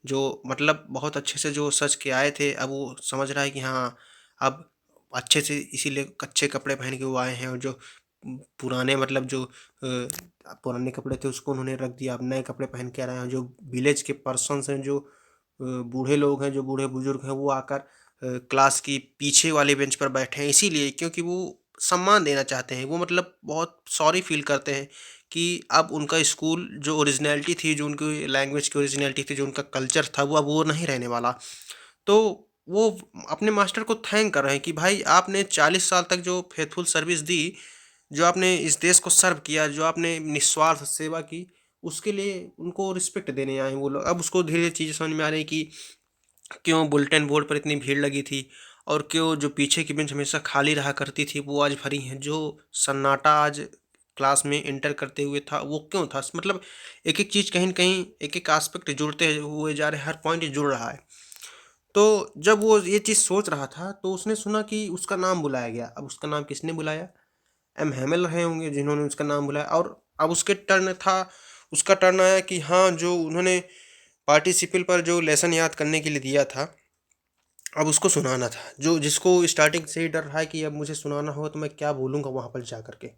[SPEAKER 1] जो मतलब बहुत अच्छे से जो सज के आए थे, अब वो समझ रहा है कि हाँ, अब अच्छे से इसीलिए अच्छे कपड़े पहन के वो आए हैं। और जो पुराने, मतलब जो पुराने कपड़े थे उसको उन्होंने रख दिया, अब नए कपड़े पहन के आ रहे हैं। जो विलेज के पर्सन्स हैं, जो बूढ़े लोग हैं, जो बूढ़े बुजुर्ग हैं, वो आकर क्लास की पीछे वाले बेंच पर बैठे हैं, इसीलिए क्योंकि वो सम्मान देना चाहते हैं। वो मतलब बहुत सॉरी फील करते हैं कि अब उनका स्कूल जो ओरिजिनलिटी थी, जो उनकी लैंग्वेज की ओरिजिनलिटी थी, जो उनका कल्चर था, वो अब वो नहीं रहने वाला। तो वो अपने मास्टर को थैंक कर रहे हैं कि भाई आपने 40 साल तक जो फेथफुल सर्विस दी, जो आपने इस देश को सर्व किया, जो आपने निस्वार्थ सेवा की, उसके लिए उनको रिस्पेक्ट देने आए हैं वो लोग। अब उसको धीरे-धीरे चीज़ें समझ में आ रही हैं कि क्यों बुलेटिन बोर्ड पर इतनी भीड़ लगी थी और क्यों जो पीछे की बेंच हमेशा खाली रहा करती थी वो आज भरी हैं। जो सन्नाटा आज क्लास में एंटर करते हुए था वो क्यों था? मतलब एक-एक चीज़ कहीं न कहीं एक-एक एस्पेक्ट जुड़ते हुए जा रहे हैं, हर पॉइंट जुड़ रहा है। तो जब वो ये चीज़ सोच रहा था तो उसने सुना कि उसका नाम बुलाया गया। अब उसका नाम किसने बुलाया? एम हैमिल रहे होंगे जिन्होंने उसका नाम बुलाया, और अब उसका टर्न आया कि हाँ, जो उन्होंने पार्टिसिपल पर जो लेसन याद करने के लिए दिया था, अब उसको सुनाना था। जो जिसको स्टार्टिंग से ही डर रहा है कि अब मुझे सुनाना होगा तो मैं क्या बोलूँगा वहाँ पर जा कर के।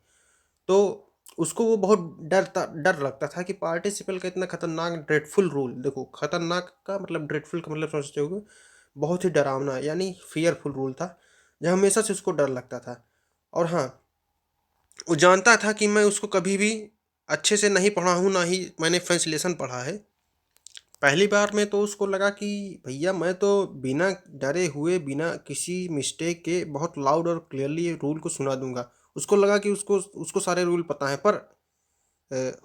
[SPEAKER 1] तो उसको वो बहुत डर लगता था कि पार्टिसिपल का इतना खतरनाक ड्रेडफुल रूल, देखो खतरनाक का मतलब ड्रेडफुल का मतलब समझते होगे, बहुत ही डरावना यानी फ़ियरफुल रूल था, जो हमेशा से उसको डर लगता था। और हाँ, वो जानता था कि मैं उसको कभी भी अच्छे से नहीं पढ़ा हूँ, ना ही मैंने ट्रांसलेशन पढ़ा है। पहली बार में तो उसको लगा कि भैया मैं तो बिना डरे हुए, बिना किसी मिस्टेक के बहुत लाउड और क्लियरली ये रूल को सुना दूँगा। उसको लगा कि उसको उसको सारे रूल पता हैं, पर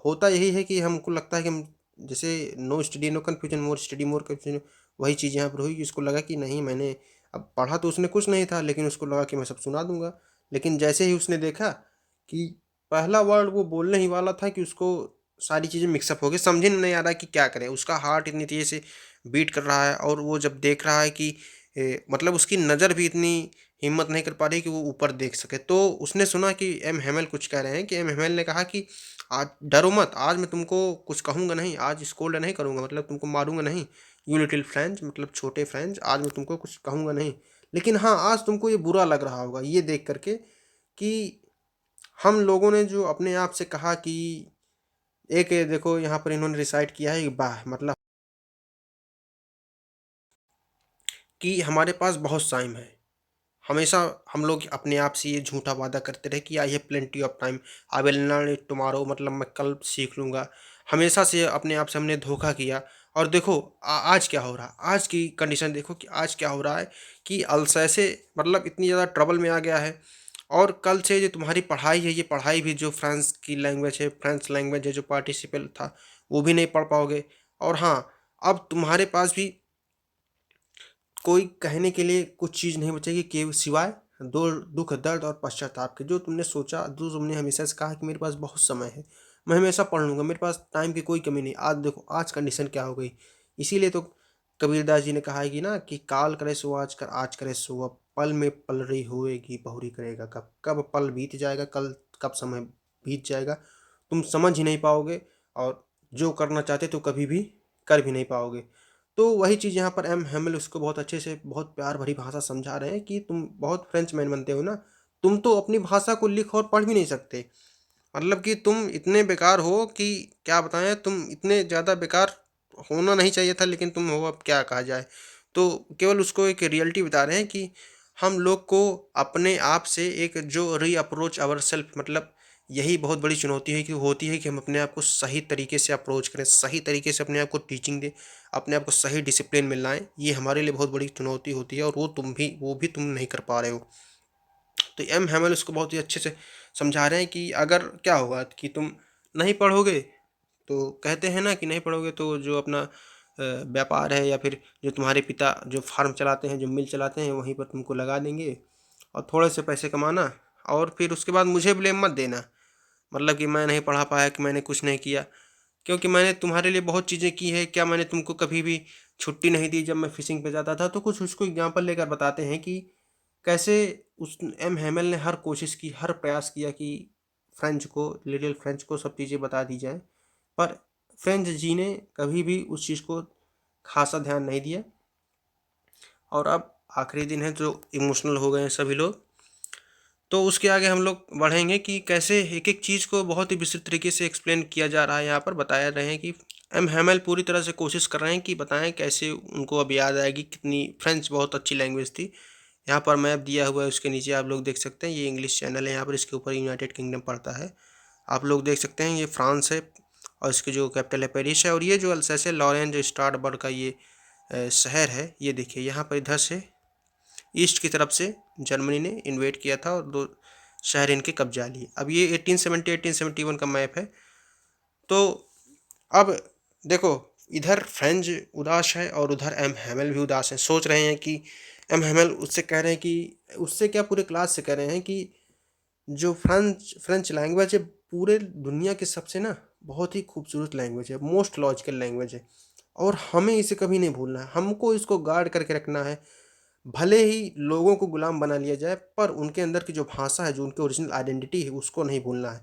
[SPEAKER 1] होता यही है कि हमको लगता है कि हम जैसे no study no confusion, more study more confusion, वही चीज़ यहाँ पर हुई कि उसको लगा कि नहीं, मैंने अब पढ़ा तो उसने कुछ नहीं था, लेकिन उसको लगा कि मैं सब सुना दूँगा। लेकिन जैसे ही उसने देखा कि पहला वर्ड वो बोलने ही वाला था कि उसको सारी चीज़ें मिक्सअप हो गई, समझ ही नहीं आ रहा है कि क्या करे। उसका हार्ट इतनी तेज़ी से बीट कर रहा है और वो जब देख रहा है कि मतलब उसकी नज़र भी इतनी हिम्मत नहीं कर पा रही कि वो ऊपर देख सके। तो उसने सुना कि एम हैमेल कुछ कह रहे हैं, कि एम हैमेल ने कहा कि आज डरो मत, आज मैं तुमको कुछ कहूँगा नहीं, आज स्कोल्ड नहीं करूँगा, मतलब तुमको मारूँगा नहीं, यू लिटिल फ्रेंच, मतलब छोटे फ्रेंच, आज मैं तुमको कुछ कहूँगा नहीं। लेकिन हाँ, आज तुमको ये बुरा लग रहा होगा ये देख कर के कि हम लोगों ने जो अपने आप से कहा कि एक ये देखो यहाँ पर इन्होंने रिसाइट किया है कि वाह! मतलब कि हमारे पास बहुत टाइम है। हमेशा हम लोग अपने आप से ये झूठा वादा करते रहे कि I have plenty of time, I will learn it tomorrow, मतलब मैं कल सीख लूँगा। हमेशा से अपने आप से हमने धोखा किया। और देखो आज क्या हो रहा है, आज की कंडीशन देखो कि आज क्या हो रहा है कि अल्सैसे मतलब इतनी ज़्यादा ट्रबल में आ गया है। और कल से जो तुम्हारी पढ़ाई है, ये पढ़ाई भी जो फ्रांस की लैंग्वेज है, फ्रेंच लैंग्वेज है, जो पार्टिसिपल था, वो भी नहीं पढ़ पाओगे। और हाँ, अब तुम्हारे पास भी कोई कहने के लिए कुछ चीज़ नहीं बचेगी कि सिवाय दो दुःख, दर्द और पश्चाताप के। जो तुमने सोचा, जो तुमने हमेशा से कहा कि मेरे पास बहुत समय है, मैं हमेशा पढ़ लूँगा, मेरे पास टाइम की कोई कमी नहीं। आज देखो आज कंडीशन क्या हो गई। इसीलिए तो कबीरदास जी ने कहा है कि ना कि काल करे सो आज कर, आज करे सो अब, पल में पल रही होएगी बहुरी करेगा कब। कब पल बीत जाएगा, कल कब समय बीत जाएगा, तुम समझ ही नहीं पाओगे। और जो करना चाहते तो कभी भी कर भी नहीं पाओगे। तो वही चीज़ यहाँ पर एम हैमिल उसको बहुत अच्छे से, बहुत प्यार भरी भाषा समझा रहे हैं कि तुम बहुत फ्रेंच मैन बनते हो ना, तुम तो अपनी भाषा को लिख और पढ़ भी नहीं सकते। मतलब कि तुम इतने बेकार हो कि क्या बताएं, तुम इतने ज़्यादा बेकार होना नहीं चाहिए था, लेकिन तुम हो, अब क्या कहा जाए। तो केवल उसको एक रियलिटी बता रहे हैं कि हम लोग को अपने आप से एक जो री अप्रोच आवर सेल्फ, मतलब यही बहुत बड़ी चुनौती है कि होती है कि हम अपने आप को सही तरीके से अप्रोच करें, सही तरीके से अपने आप को टीचिंग दें, अपने आप को सही डिसिप्लिन में लाएं। ये हमारे लिए बहुत बड़ी चुनौती होती है और वो भी तुम नहीं कर पा रहे हो। तो एम हैमल उसको बहुत ही अच्छे से समझा रहे हैं कि अगर क्या होगा कि तुम नहीं पढ़ोगे, तो कहते हैं ना कि नहीं पढ़ोगे तो जो अपना व्यापार है, या फिर जो तुम्हारे पिता जो फार्म चलाते हैं, जो मिल चलाते हैं, वहीं पर तुमको लगा देंगे और थोड़े से पैसे कमाना, और फिर उसके बाद मुझे ब्लेम मत देना, मतलब कि मैं नहीं पढ़ा पाया, कि मैंने कुछ नहीं किया, क्योंकि मैंने तुम्हारे लिए बहुत चीज़ें की है। क्या मैंने तुमको कभी भी छुट्टी नहीं दी जब मैं फ़िशिंग पे जाता था? तो कुछ उसको एग्जांपल लेकर बताते हैं कि कैसे उस एम हैमल ने हर कोशिश की, हर प्रयास किया कि फ्रेंच को, लिटिल फ्रेंच को सब चीज़ें बता दी जाएँ, पर फ्रेंच जी ने कभी भी उस चीज़ को ख़ासा ध्यान नहीं दिया। और अब आखिरी दिन है जो इमोशनल हो गए हैं सभी लोग। तो उसके आगे हम लोग बढ़ेंगे कि कैसे एक-एक चीज़ को बहुत ही विस्तृत तरीके से एक्सप्लेन किया जा रहा है, यहाँ पर बताया रहे हैं कि एम हैमल पूरी तरह से कोशिश कर रहे हैं कि बताएँ कैसे उनको अब याद आएगी, कितनी फ्रेंच बहुत अच्छी लैंग्वेज थी। यहाँ पर मैप दिया हुआ है, उसके नीचे आप लोग देख सकते हैं, ये इंग्लिश चैनल है, यहाँ पर इसके ऊपर यूनाइटेड किंगडम पड़ता है। आप लोग देख सकते हैं ये फ्रांस है और इसकी जो कैपिटल है पेरिस है, और ये जो अल्सैस लॉरेन जो स्टार्टबर्ग का ये शहर है। ये देखिए यहाँ पर इधर से ईस्ट की तरफ से जर्मनी ने इन्वेड किया था और 2 शहर इनके कब्जा लिए। अब ये 1870-1871 का मैप है। तो अब देखो इधर फ्रेंच उदास है और उधर एम हैमल भी उदास है। सोच रहे हैं कि एम हैमल उससे कह रहे हैं कि उससे क्या पूरे क्लास से कह रहे हैं कि जो फ्रेंच लैंग्वेज है पूरे दुनिया के सबसे ना बहुत ही खूबसूरत लैंग्वेज है, मोस्ट लॉजिकल लैंग्वेज है और हमें इसे कभी नहीं भूलना है। हमको इसको गार्ड करके रखना है। भले ही लोगों को गुलाम बना लिया जाए पर उनके अंदर की जो भाषा है, जो उनकी ओरिजिनल आइडेंटिटी है, उसको नहीं भूलना है।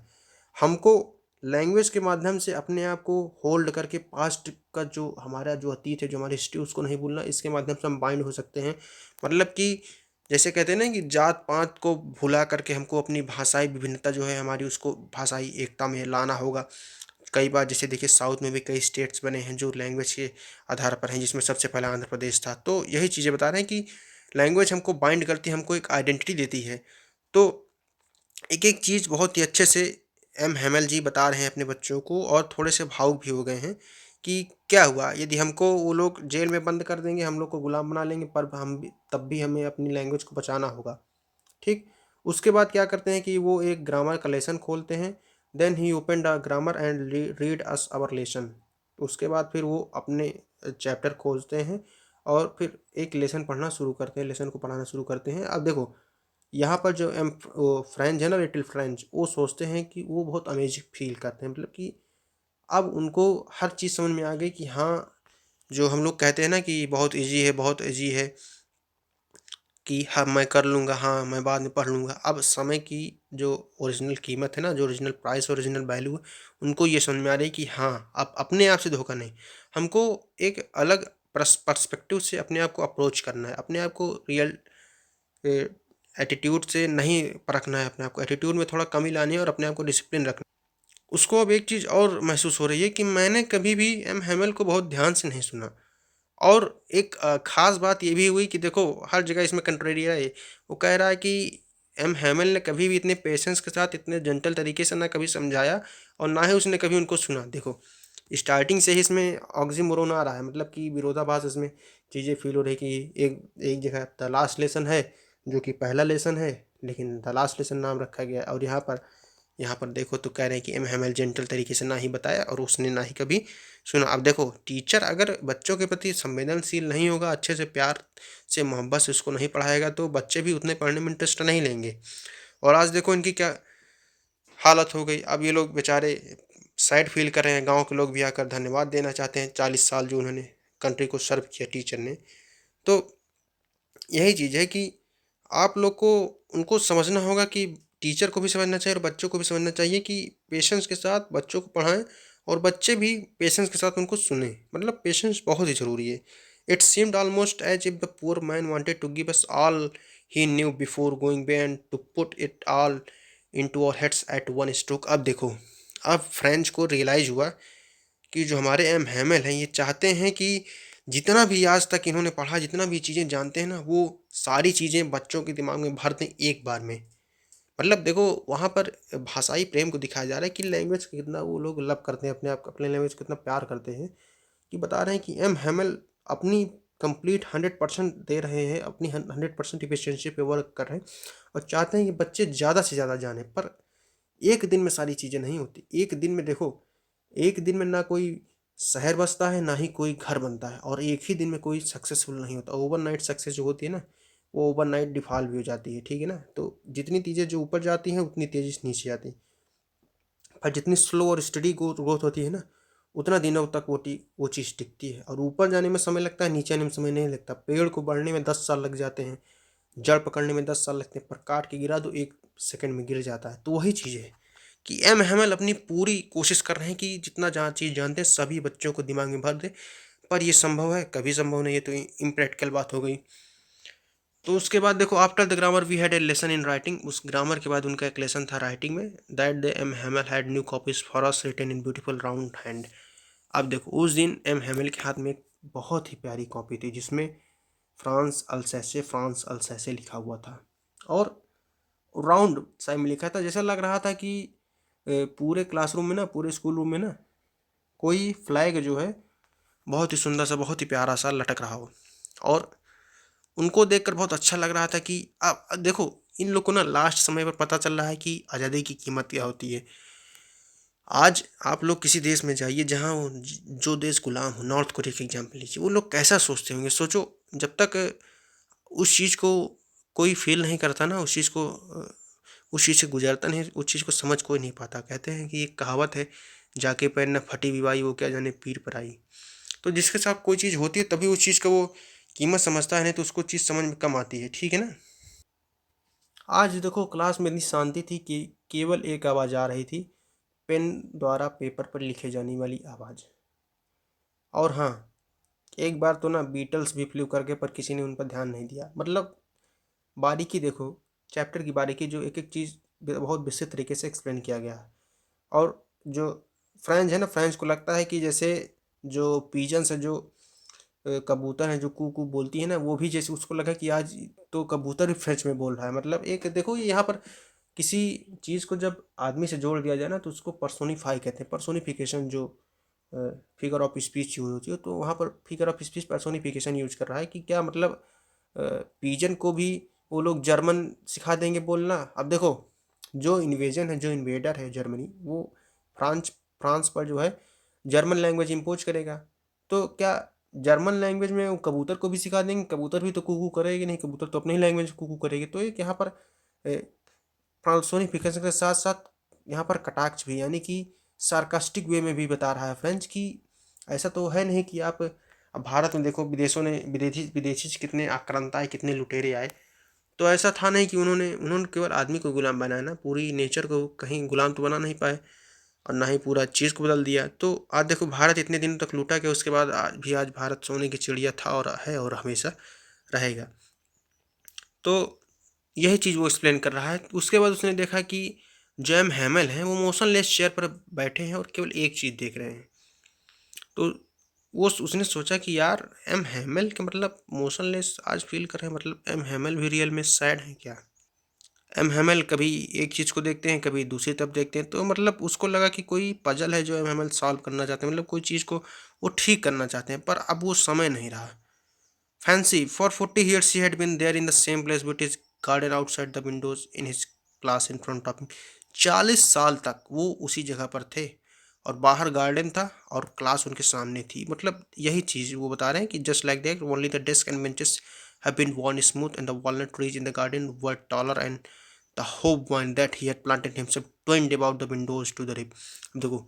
[SPEAKER 1] हमको लैंग्वेज के माध्यम से अपने आप को होल्ड करके पास्ट का जो हमारा जो अतीत है, जो हमारी हिस्ट्री, उसको नहीं भूलना। इसके माध्यम से हम बाइंड हो सकते हैं। मतलब कि जैसे कहते हैं ना कि जात पात को भुला करके हमको अपनी भाषाई विभिन्नता जो है हमारी, उसको भाषाई एकता में लाना होगा। कई बार जैसे देखिए साउथ में भी कई स्टेट्स बने हैं जो लैंग्वेज के आधार पर हैं, जिसमें सबसे पहला आंध्र प्रदेश था। तो यही चीज़ें बता रहे हैं कि लैंग्वेज हमको बाइंड करती है, हमको एक आइडेंटिटी देती है। तो एक एक चीज़ बहुत ही अच्छे से एम हेमल जी बता रहे हैं अपने बच्चों को और थोड़े से भावुक भी हो गए हैं कि क्या हुआ यदि हमको वो लोग जेल में बंद कर देंगे, हम लोग को गुलाम बना लेंगे, पर हम भी तब भी हमें अपनी लैंग्वेज को बचाना होगा। ठीक। उसके बाद क्या करते हैं कि वो एक ग्रामर का लेसन खोलते हैं। Then he opened a grammar and read us our lesson. उसके बाद फिर वो अपने चैप्टर खोलते हैं और फिर एक लेसन पढ़ना शुरू करते हैं, लेसन को पढ़ाना शुरू करते हैं। अब देखो यहाँ पर जो फ्रेंच है ना, लिटिल फ्रेंच, वो सोचते हैं कि वो बहुत अमेजिंग फील करते हैं। मतलब कि अब उनको हर चीज़ समझ में आ गई कि हाँ, जो हम लोग कहते हैं ना कि बहुत इजी है, बहुत इजी है, कि हाँ मैं कर लूँगा, हाँ मैं बाद में पढ़ लूँगा। अब समय की जो ओरिजिनल कीमत है ना, जो ओरिजिनल प्राइस, ओरिजिनल वैल्यू है, उनको ये समझ में आ रही है कि हाँ, अब अपने आप से धोखा नहीं, हमको एक अलग पर्सपेक्टिव से अपने आप को अप्रोच करना है। अपने आप को रियल एटीट्यूड से नहीं परखना है, अपने आप को एटीट्यूड में थोड़ा कमी लानी है और अपने आप को डिसिप्लिन रखना। उसको अब एक चीज़ और महसूस हो रही है कि मैंने कभी भी एम हैमल को बहुत ध्यान से नहीं सुना। और एक ख़ास बात ये भी हुई कि देखो हर जगह इसमें कंट्रेरिया है। वो कह रहा है कि एम हैमल ने कभी भी इतने पेशेंस के साथ, इतने जेंटल तरीके से ना कभी समझाया और ना ही उसने कभी उनको सुना। देखो स्टार्टिंग से ही इसमें ऑक्सीमोरोन आ रहा है, मतलब कि विरोधाभास इसमें चीज़ें फील हो रही कि एक एक जगह द लास्ट लेसन है जो कि पहला लेसन है, लेकिन द लास्ट लेसन नाम रखा गया है। और यहाँ पर देखो तो कह रहे हैं कि एम हैमल जेंटल तरीके से ना ही बताया और उसने ना ही कभी सुना। अब देखो टीचर अगर बच्चों के प्रति संवेदनशील नहीं होगा, अच्छे से प्यार से मोहब्बत से उसको नहीं पढ़ाएगा, तो बच्चे भी उतने पढ़ने में इंटरेस्ट नहीं लेंगे। और आज देखो इनकी क्या हालत हो गई। अब ये लोग बेचारे सैड फील कर रहे हैं। गांव के लोग भी आकर धन्यवाद देना चाहते हैं, 40 साल जो उन्होंने कंट्री को सर्व किया टीचर ने। तो यही चीज़ है कि आप लोग को उनको समझना होगा कि टीचर को भी समझना चाहिए और बच्चों को भी समझना चाहिए कि पेशेंस के साथ बच्चों को पढ़ाएं और बच्चे भी पेशेंस के साथ उनको सुने। मतलब पेशेंस बहुत ही ज़रूरी है। It seemed almost as if the poor man wanted to give us all he knew before going ban to put it all into our heads at one stroke. अब देखो अब फ्रेंच को रियलाइज हुआ कि जो हमारे एम हैमल हैं ये चाहते हैं कि जितना भी आज तक इन्होंने पढ़ा, जितना भी चीज़ें जानते हैं ना, वो सारी चीज़ें बच्चों के दिमाग में भर दें एक बार में। मतलब देखो वहाँ पर भाषाई प्रेम को दिखाया जा रहा है कि लैंग्वेज कितना वो लोग लव करते हैं, अपने आप अपने लैंग्वेज को कितना प्यार करते हैं। कि बता रहे हैं कि एम हैमल अपनी कंप्लीट 100% दे रहे हैं, अपनी 100% इफिशियंसी पे वर्क कर रहे हैं और चाहते हैं कि बच्चे ज़्यादा से ज़्यादा जाने। पर एक दिन में सारी चीज़ें नहीं होती। एक दिन में देखो, एक दिन में ना कोई शहर बसता है, ना ही कोई घर बनता है, और एक ही दिन में कोई सक्सेसफुल नहीं होता। ओवरनाइट सक्सेस जो होती है ना, वो ओवरनाइट डिफॉल्ट भी हो जाती है। ठीक है ना। तो जितनी चीज़ें जो ऊपर जाती हैं उतनी तेज़ी से नीचे जाती हैं, पर जितनी स्लो और स्टडी ग्रोथ होती है ना, उतना दिनों तक वो चीज़ टिकती है। और ऊपर जाने में समय लगता है, नीचे आने में समय नहीं लगता। पेड़ को बढ़ने में 10 साल लग जाते हैं, जड़ पकड़ने में 10 साल लगते हैं, पर काट के गिरा दो 1 सेकंड में गिर जाता है। तो वही चीज़ है कि एम हैमल अपनी पूरी कोशिश कर रहे हैं कि जितना जहाँ चीज़ जानते हैं सभी बच्चों को दिमाग में भर दे। पर ये संभव है? कभी संभव नहीं है। तो इम्प्रैक्टिकल बात हो गई। तो उसके बाद देखो after the grammar we had a lesson in writing. उस ग्रामर के बाद उनका एक लेसन था राइटिंग में। That the M Hamel had new copies for us written in beautiful round hand. अब देखो उस दिन एम हैमल के हाथ में एक बहुत ही प्यारी कॉपी थी जिसमें फ्रांस अल्सैसे लिखा हुआ था और राउंड साइड में लिखा था। जैसा लग रहा था कि पूरे क्लासरूम में ना, पूरे स्कूल रूम में ना, कोई फ्लैग जो है बहुत ही सुंदर सा, बहुत ही प्यारा सा लटक रहा हो। और उनको देखकर बहुत अच्छा लग रहा था कि अब देखो, इन लोग को ना लास्ट समय पर पता चल रहा है कि आज़ादी की कीमत क्या होती है। आज आप लोग किसी देश में जाइए जहाँ जो देश गुलाम हो, नॉर्थ कोरिया का एग्जाम्पल लीजिए, वो लोग कैसा सोचते होंगे। सोचो, जब तक उस चीज़ को कोई फील नहीं करता ना, उस चीज़ को उस चीज़ से गुजरता नहीं, उस चीज़ को समझ कोई नहीं पाता। कहते हैं कि एक कहावत है, जाके पैर न फटी विवाई, वो क्या जाने पीर पर आई। तो जिसके साथ कोई चीज़ होती है तभी उस चीज़ का वो कीमत समझता है, नहीं तो उसको चीज़ समझ में कम आती है। ठीक है ना। आज देखो क्लास में इतनी शांति थी कि केवल एक आवाज़ आ रही थी, पेन द्वारा पेपर पर लिखे जाने वाली आवाज़। और हाँ, एक बार तो ना बीटल्स भी फ्लू करके, पर किसी ने उन पर ध्यान नहीं दिया। मतलब बारीकी देखो, चैप्टर की बारीकी, जो एक एक चीज़ बहुत विस्तृत तरीके से एक्सप्लेन किया गया है। और जो फ्रेंच है ना, फ्रेंच को लगता है कि जैसे जो पीजन्स है, जो कबूतर है, जो कू कू बोलती है ना, वो भी जैसे उसको लगा कि आज तो कबूतर भी फ्रेंच में बोल रहा है। मतलब एक देखो, ये यहाँ पर किसी चीज़ को जब आदमी से जोड़ दिया जाए ना, तो उसको पर्सोनीफाई कहते हैं। पर्सोनिफिकेशन, जो फिगर ऑफ स्पीच यूज होती है, तो वहाँ पर figure of speech personification use कर रहा है कि क्या मतलब पीजन को भी वो लोग जर्मन सिखा देंगे बोलना। अब देखो, जो इन्वेजन है, जो इन्वेडर है जर्मनी, वो फ्रांस फ्रांस पर जो है जर्मन लैंग्वेज इम्पोज करेगा। तो क्या जर्मन लैंग्वेज में वो कबूतर को भी सिखा देंगे? कबूतर भी तो कुकू करेगी नहीं, कबूतर तो अपनी ही लैंग्वेज कुकू करेगी। तो एक यहाँ पर पर्सोनिफिकेशन के साथ साथ यहाँ पर कटाक्ष भी, यानी कि सार्कास्टिक वे में भी बता रहा है फ्रेंच की ऐसा तो है नहीं कि आप। अब भारत में देखो, विदेशों ने विदेशी विदेशी से कितने आक्रांता आए, कितने लुटेरे आए। तो ऐसा था नहीं कि उन्होंने उन्होंने केवल आदमी को गुलाम बनाया ना, पूरी नेचर को कहीं गुलाम तो बना नहीं पाए, और ना ही पूरा चीज़ को बदल दिया। तो आज देखो, भारत इतने दिनों तक लूटा कि उसके बाद आज भी, आज भारत सोने की चिड़िया था और है और हमेशा रहेगा। तो यही चीज़ वो एक्सप्लेन कर रहा है। उसके बाद उसने देखा कि जैम हैमल हैं, वो मोशनलेस चेयर पर बैठे हैं और केवल एक चीज़ देख रहे हैं। तो वो उसने सोचा कि यार, एम हैमल का मतलब मोशनलेस आज फील कर रहे हैं, मतलब एम हैमल भी रियल में सैड है क्या? एम हैमल कभी एक चीज़ को देखते हैं, कभी दूसरी तरफ देखते हैं। तो मतलब उसको लगा कि कोई पजल है जो एम हैमल सॉल्व करना चाहते हैं, मतलब कोई चीज़ को वो ठीक करना चाहते हैं, पर अब वो समय नहीं रहा। Fancy, for 40 years he had been there in the same place with his garden outside the windows in his class in front of him. 40 साल तक वो उसी जगह पर थे, और बाहर गार्डन था और क्लास उनके सामने थी। मतलब यही चीज़ वो बता रहे हैं कि just like that only the desk and benches have been worn smooth and the walnut trees in the garden were taller and the hope vine that he had planted himself twined about the windows to the rib. देखो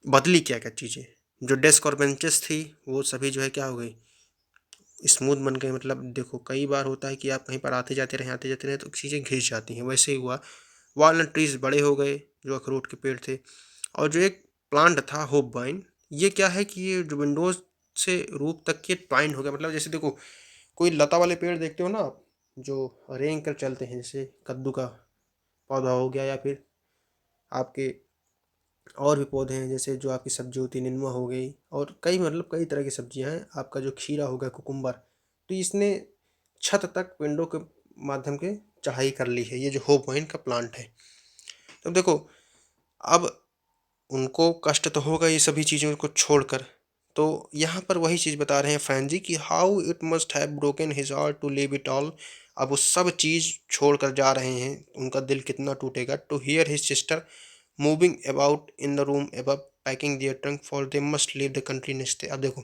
[SPEAKER 1] बदली क्या क्या चीज़ें, जो desk और benches थी वो सभी जो है क्या हो गई, स्मूथ बन गए। मतलब देखो, कई बार होता है कि आप कहीं पर आते जाते रहे तो चीज़ें घिस जाती हैं, वैसे ही हुआ। वॉलनट ट्रीज बड़े हो गए, जो अखरोट के पेड़ थे। और जो एक प्लांट था होप वाइन, ये क्या है कि ये जो विंडोज से रूप तक के ट्वाइंड हो गया। मतलब जैसे देखो, कोई लता वाले पेड़ देखते हो ना आप, जो रेंग कर चलते हैं, जैसे कद्दू का पौधा हो गया, या फिर आपके और भी पौधे हैं, जैसे जो आपकी सब्जी होती है, निनुआ हो गई, और कई मतलब कई तरह की सब्जियां हैं, आपका जो खीरा हो गया, कुकुम्बर। तो इसने छत तक विंडो के माध्यम के चढ़ाई कर ली है, ये जो होप वाइन का प्लांट है। तो देखो, अब उनको कष्ट तो होगा ये सभी चीज़ों को छोड़कर। तो यहाँ पर वही चीज़ बता रहे हैं फैन कि how it must have broken his heart to leave it all. अब वो सब चीज़ छोड़कर जा रहे हैं, उनका दिल कितना टूटेगा। To hear his sister moving about in the room above packing their trunk for they must leave the country next day. अब देखो,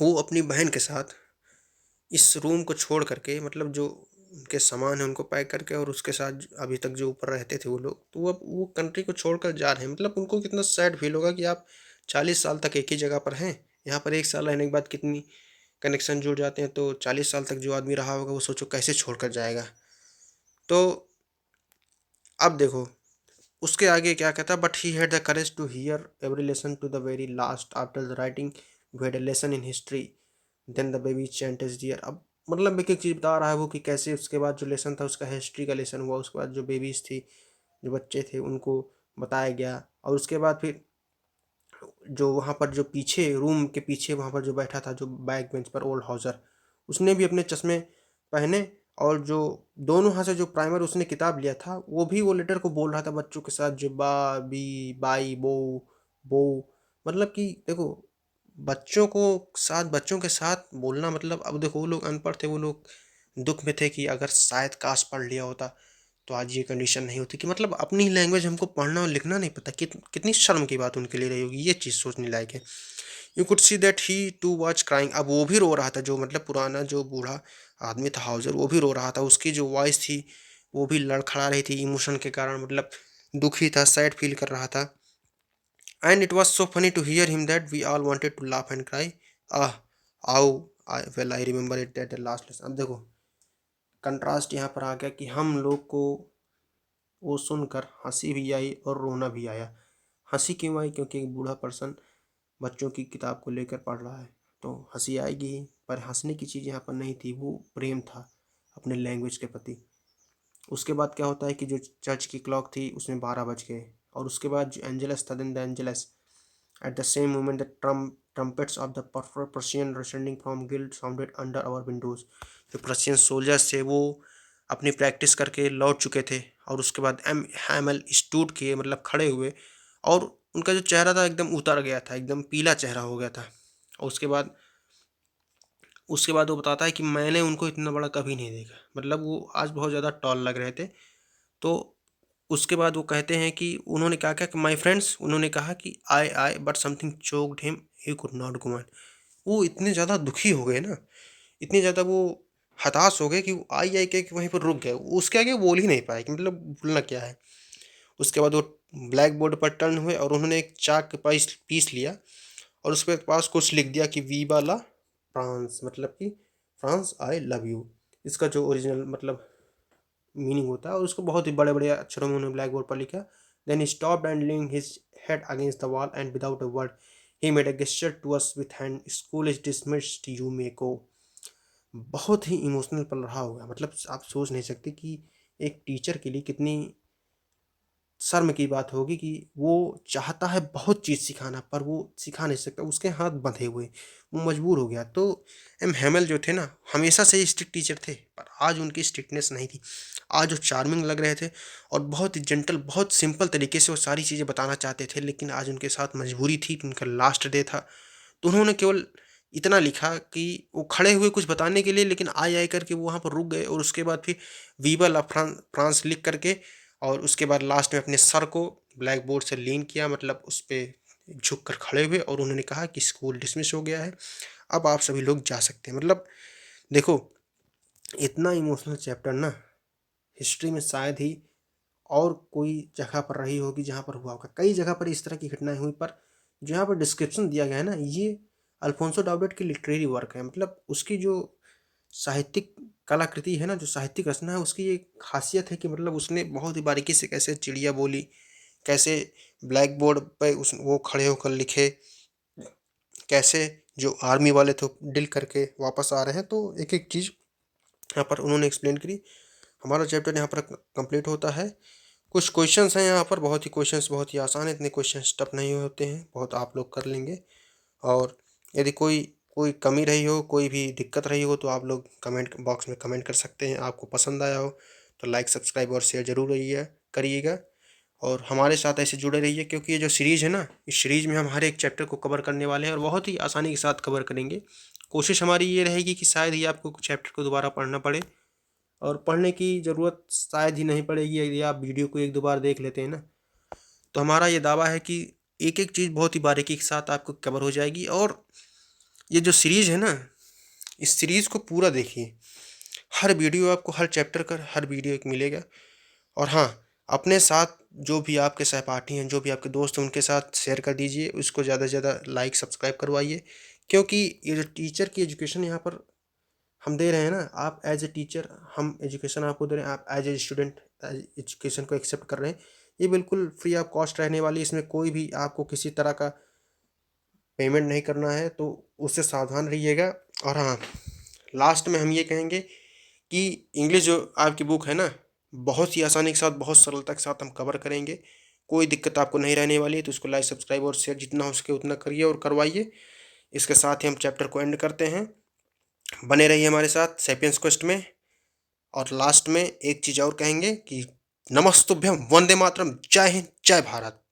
[SPEAKER 1] वो अपनी बहन के साथ इस रूम को छोड़ करके, मतलब जो उनके सामान है उनको पैक करके, और उसके साथ अभी तक जो ऊपर रहते थे वो लोग, तो अब वो कंट्री को छोड़कर जा रहे हैं। मतलब उनको कितना सैड फील होगा कि आप 40 साल तक एक ही जगह पर हैं। यहाँ पर 1 साल रहने के बाद कितनी कनेक्शन जुड़ जाते हैं। तो 40 साल तक जो आदमी रहा होगा, वो सोचो कैसे छोड़कर जाएगा। तो अब देखो, उसके आगे क्या कहता है, but he had the courage to hear every lesson to the very last after the writing we had a lesson in history then the baby chant is dear. अब मतलब एक एक चीज़ बता रहा है वो कि कैसे उसके बाद जो लेसन था उसका हिस्ट्री का लेसन हुआ, उसके बाद जो बेबीज थी, जो बच्चे थे, उनको बताया गया। और उसके बाद फिर जो वहाँ पर जो पीछे रूम के पीछे वहाँ पर जो बैठा था, जो बैक बेंच पर, ओल्ड हाउसर, उसने भी अपने चश्मे पहने। और जो दोनों हाथ से जो प्राइमर उसने किताब लिया था, वो भी वो लेटर को बोल रहा था बच्चों के साथ, जो बा बी बाई बो बो। मतलब कि देखो, बच्चों के साथ बोलना, मतलब अब देखो वो लोग अनपढ़ थे, वो लोग दुःख में थे कि अगर शायद काश पढ़ लिया होता, तो आज ये कंडीशन नहीं होती कि मतलब अपनी लैंग्वेज हमको पढ़ना और लिखना नहीं पता। कितनी शर्म की बात उनके लिए रही होगी, ये चीज़ सोचने लायक है। You could see that he to watch crying. अब वो भी रो रहा था, जो मतलब पुराना जो बूढ़ा आदमी था हाउजर, वो भी रो रहा था। उसकी जो वॉइस थी वो भी लड़खड़ा रही थी इमोशन के कारण, मतलब दुखी था, सैड फील कर रहा था। And it was so funny to hear him that we all wanted to laugh and cry. Ah, oh, I remember it that the last lesson. अब देखो कंट्रास्ट यहाँ पर आ गया कि हम लोग को वो सुनकर हंसी भी आई और रोना भी आया। हंसी क्यों आई? क्योंकि एक बूढ़ा पर्सन बच्चों की किताब को लेकर पढ़ रहा है, तो हंसी आएगी ही। पर हंसने की चीज़ यहाँ पर नहीं थी, वो प्रेम था अपने लैंग्वेज के प्रति। उसके बाद क्या होता है कि जो चर्च की क्लॉक थी उसमें 12 बज गए, और उसके बाद जो एंजलस था, then the Angelus at the same moment the trumpets of the Persian descending from guild sounded under our windows। जो प्रशियन सोल्जर्स थे वो अपनी प्रैक्टिस करके लौट चुके थे, और उसके बाद एम हैमल स्टूड किए, मतलब खड़े हुए, और उनका जो चेहरा था एकदम उतर गया था, एकदम पीला चेहरा हो गया था। और उसके बाद वो बताता है कि मैंने उनको इतना बड़ा कभी नहीं देखा, मतलब वो आज बहुत ज़्यादा टॉल लग रहे थे। तो उसके बाद वो कहते हैं कि उन्होंने क्या कहा कि माय फ्रेंड्स, उन्होंने कहा कि I but something choked him, he could not go on. वो इतने ज़्यादा दुखी हो गए ना, इतने ज़्यादा वो हताश हो गए कि वो आई के वहीं पर रुक गए। उसके आगे वो बोल ही नहीं पाए कि मतलब बोलना क्या है। उसके बाद वो ब्लैक बोर्ड पर टर्न हुए और उन्होंने एक चाक के पास पीस लिया, और उसके पास कुछ लिख दिया कि वी वाला फ्रांस, मतलब कि फ्रांस आई लव यू, इसका जो ओरिजिनल मतलब मीनिंग होता है। और उसको बहुत ही बड़े बड़े अक्षरों में उन्होंने ब्लैक बोर्ड पर लिखा। Then he stopped and leaned his head against the wall and without a word he made a gesture to us with hand, school is dismissed, you may go। बहुत ही इमोशनल पल रहा होगा, मतलब आप सोच नहीं सकते कि एक टीचर के लिए कितनी शर्म की बात होगी कि वो चाहता है बहुत चीज़ सिखाना, पर वो सिखा नहीं सकता, उसके हाथ बंधे हुए, वो मजबूर हो गया। तो एम हैमल जो थे ना, हमेशा से ही स्ट्रिक्ट टीचर थे, पर आज उनकी स्ट्रिक्टनेस नहीं थी। आज वो चार्मिंग लग रहे थे, और बहुत ही जेंटल, बहुत सिंपल तरीके से वो सारी चीज़ें बताना चाहते थे। लेकिन आज उनके साथ मजबूरी थी, उनका लास्ट डे था। तो उन्होंने केवल इतना लिखा कि वो खड़े हुए कुछ बताने के लिए, लेकिन आई करके वो वहाँ पर रुक गए, और उसके बाद फिर वीवा ला फ्रांस लिख करके, और उसके बाद लास्ट में अपने सर को ब्लैक बोर्ड से लीन किया, मतलब उस पे झुक कर खड़े हुए, और उन्होंने कहा कि स्कूल डिसमिस हो गया है, अब आप सभी लोग जा सकते हैं। मतलब देखो, इतना इमोशनल चैप्टर ना हिस्ट्री में शायद ही और कोई जगह पर रही होगी जहाँ पर हुआ होगा। कई जगह पर इस तरह की घटनाएं हुई, पर जो यहाँ पर डिस्क्रिप्शन दिया गया है ना, ये अल्फोंसो डाउडेट की लिटरेरी वर्क है। मतलब उसकी जो साहित्यिक कलाकृति है ना, जो साहित्यिक रचना है, उसकी एक खासियत है कि मतलब उसने बहुत ही बारीकी से कैसे चिड़िया बोली, कैसे ब्लैक बोर्ड पे उस वो खड़े होकर लिखे, कैसे जो आर्मी वाले थे डील करके वापस आ रहे हैं, तो एक एक चीज़ यहाँ पर उन्होंने एक्सप्लेन करी। हमारा चैप्टर यहाँ पर कंप्लीट होता है। कुछ क्वेश्चंस हैं यहाँ पर, बहुत ही क्वेश्चंस बहुत ही आसान है, इतने क्वेश्चंस टफ नहीं होते हैं, बहुत आप लोग कर लेंगे। और यदि कोई कोई कमी रही हो, कोई भी दिक्कत रही हो, तो आप लोग कमेंट बॉक्स में कमेंट कर सकते हैं। आपको पसंद आया हो तो लाइक, सब्सक्राइब और शेयर ज़रूर करिएगा, और हमारे साथ ऐसे जुड़े रहिए, क्योंकि ये जो सीरीज़ है ना, इस सीरीज़ में हम हर एक चैप्टर को कवर करने वाले हैं, और बहुत ही आसानी के साथ कवर करेंगे। कोशिश हमारी ये रहेगी कि शायद ही आपको चैप्टर को दोबारा पढ़ना पड़े, और पढ़ने की ज़रूरत शायद ही नहीं पड़ेगी यदि आप वीडियो को एक दो बार देख लेते हैं ना। तो हमारा ये दावा है कि एक एक चीज़ बहुत ही बारीकी के साथ आपको कवर हो जाएगी। और ये जो सीरीज़ है ना, इस सीरीज़ को पूरा देखिए, हर वीडियो आपको, हर चैप्टर का हर वीडियो एक मिलेगा। और हाँ, अपने साथ जो भी आपके सहपाठी हैं, जो भी आपके दोस्त हैं, उनके साथ शेयर कर दीजिए, उसको ज़्यादा से ज़्यादा लाइक सब्सक्राइब करवाइए। क्योंकि ये जो टीचर की एजुकेशन यहाँ पर हम दे रहे हैं ना, आप एज ए टीचर, हम एजुकेशन आपको दे रहे हैं, आप एज ए स्टूडेंट एजुकेशन को एक्सेप्ट कर रहे हैं। ये बिल्कुल फ्री ऑफ कॉस्ट रहने वाली, इसमें कोई भी आपको किसी तरह का पेमेंट नहीं करना है, तो उससे सावधान रहिएगा। और हाँ, लास्ट में हम ये कहेंगे कि इंग्लिश जो आपकी बुक है ना, बहुत ही आसानी के साथ, बहुत सरलता के साथ हम कवर करेंगे। कोई दिक्कत आपको नहीं रहने वाली है, तो उसको लाइक, सब्सक्राइब और शेयर जितना हो सके उतना करिए और करवाइए। इसके साथ ही हम चैप्टर को एंड करते हैं। बने रहिए हमारे साथ सैपियंस क्वेस्ट में। और लास्ट में एक चीज़ और कहेंगे कि नमस्तुभ्यम, वंदे मातरम, जय हिंद, जय भारत।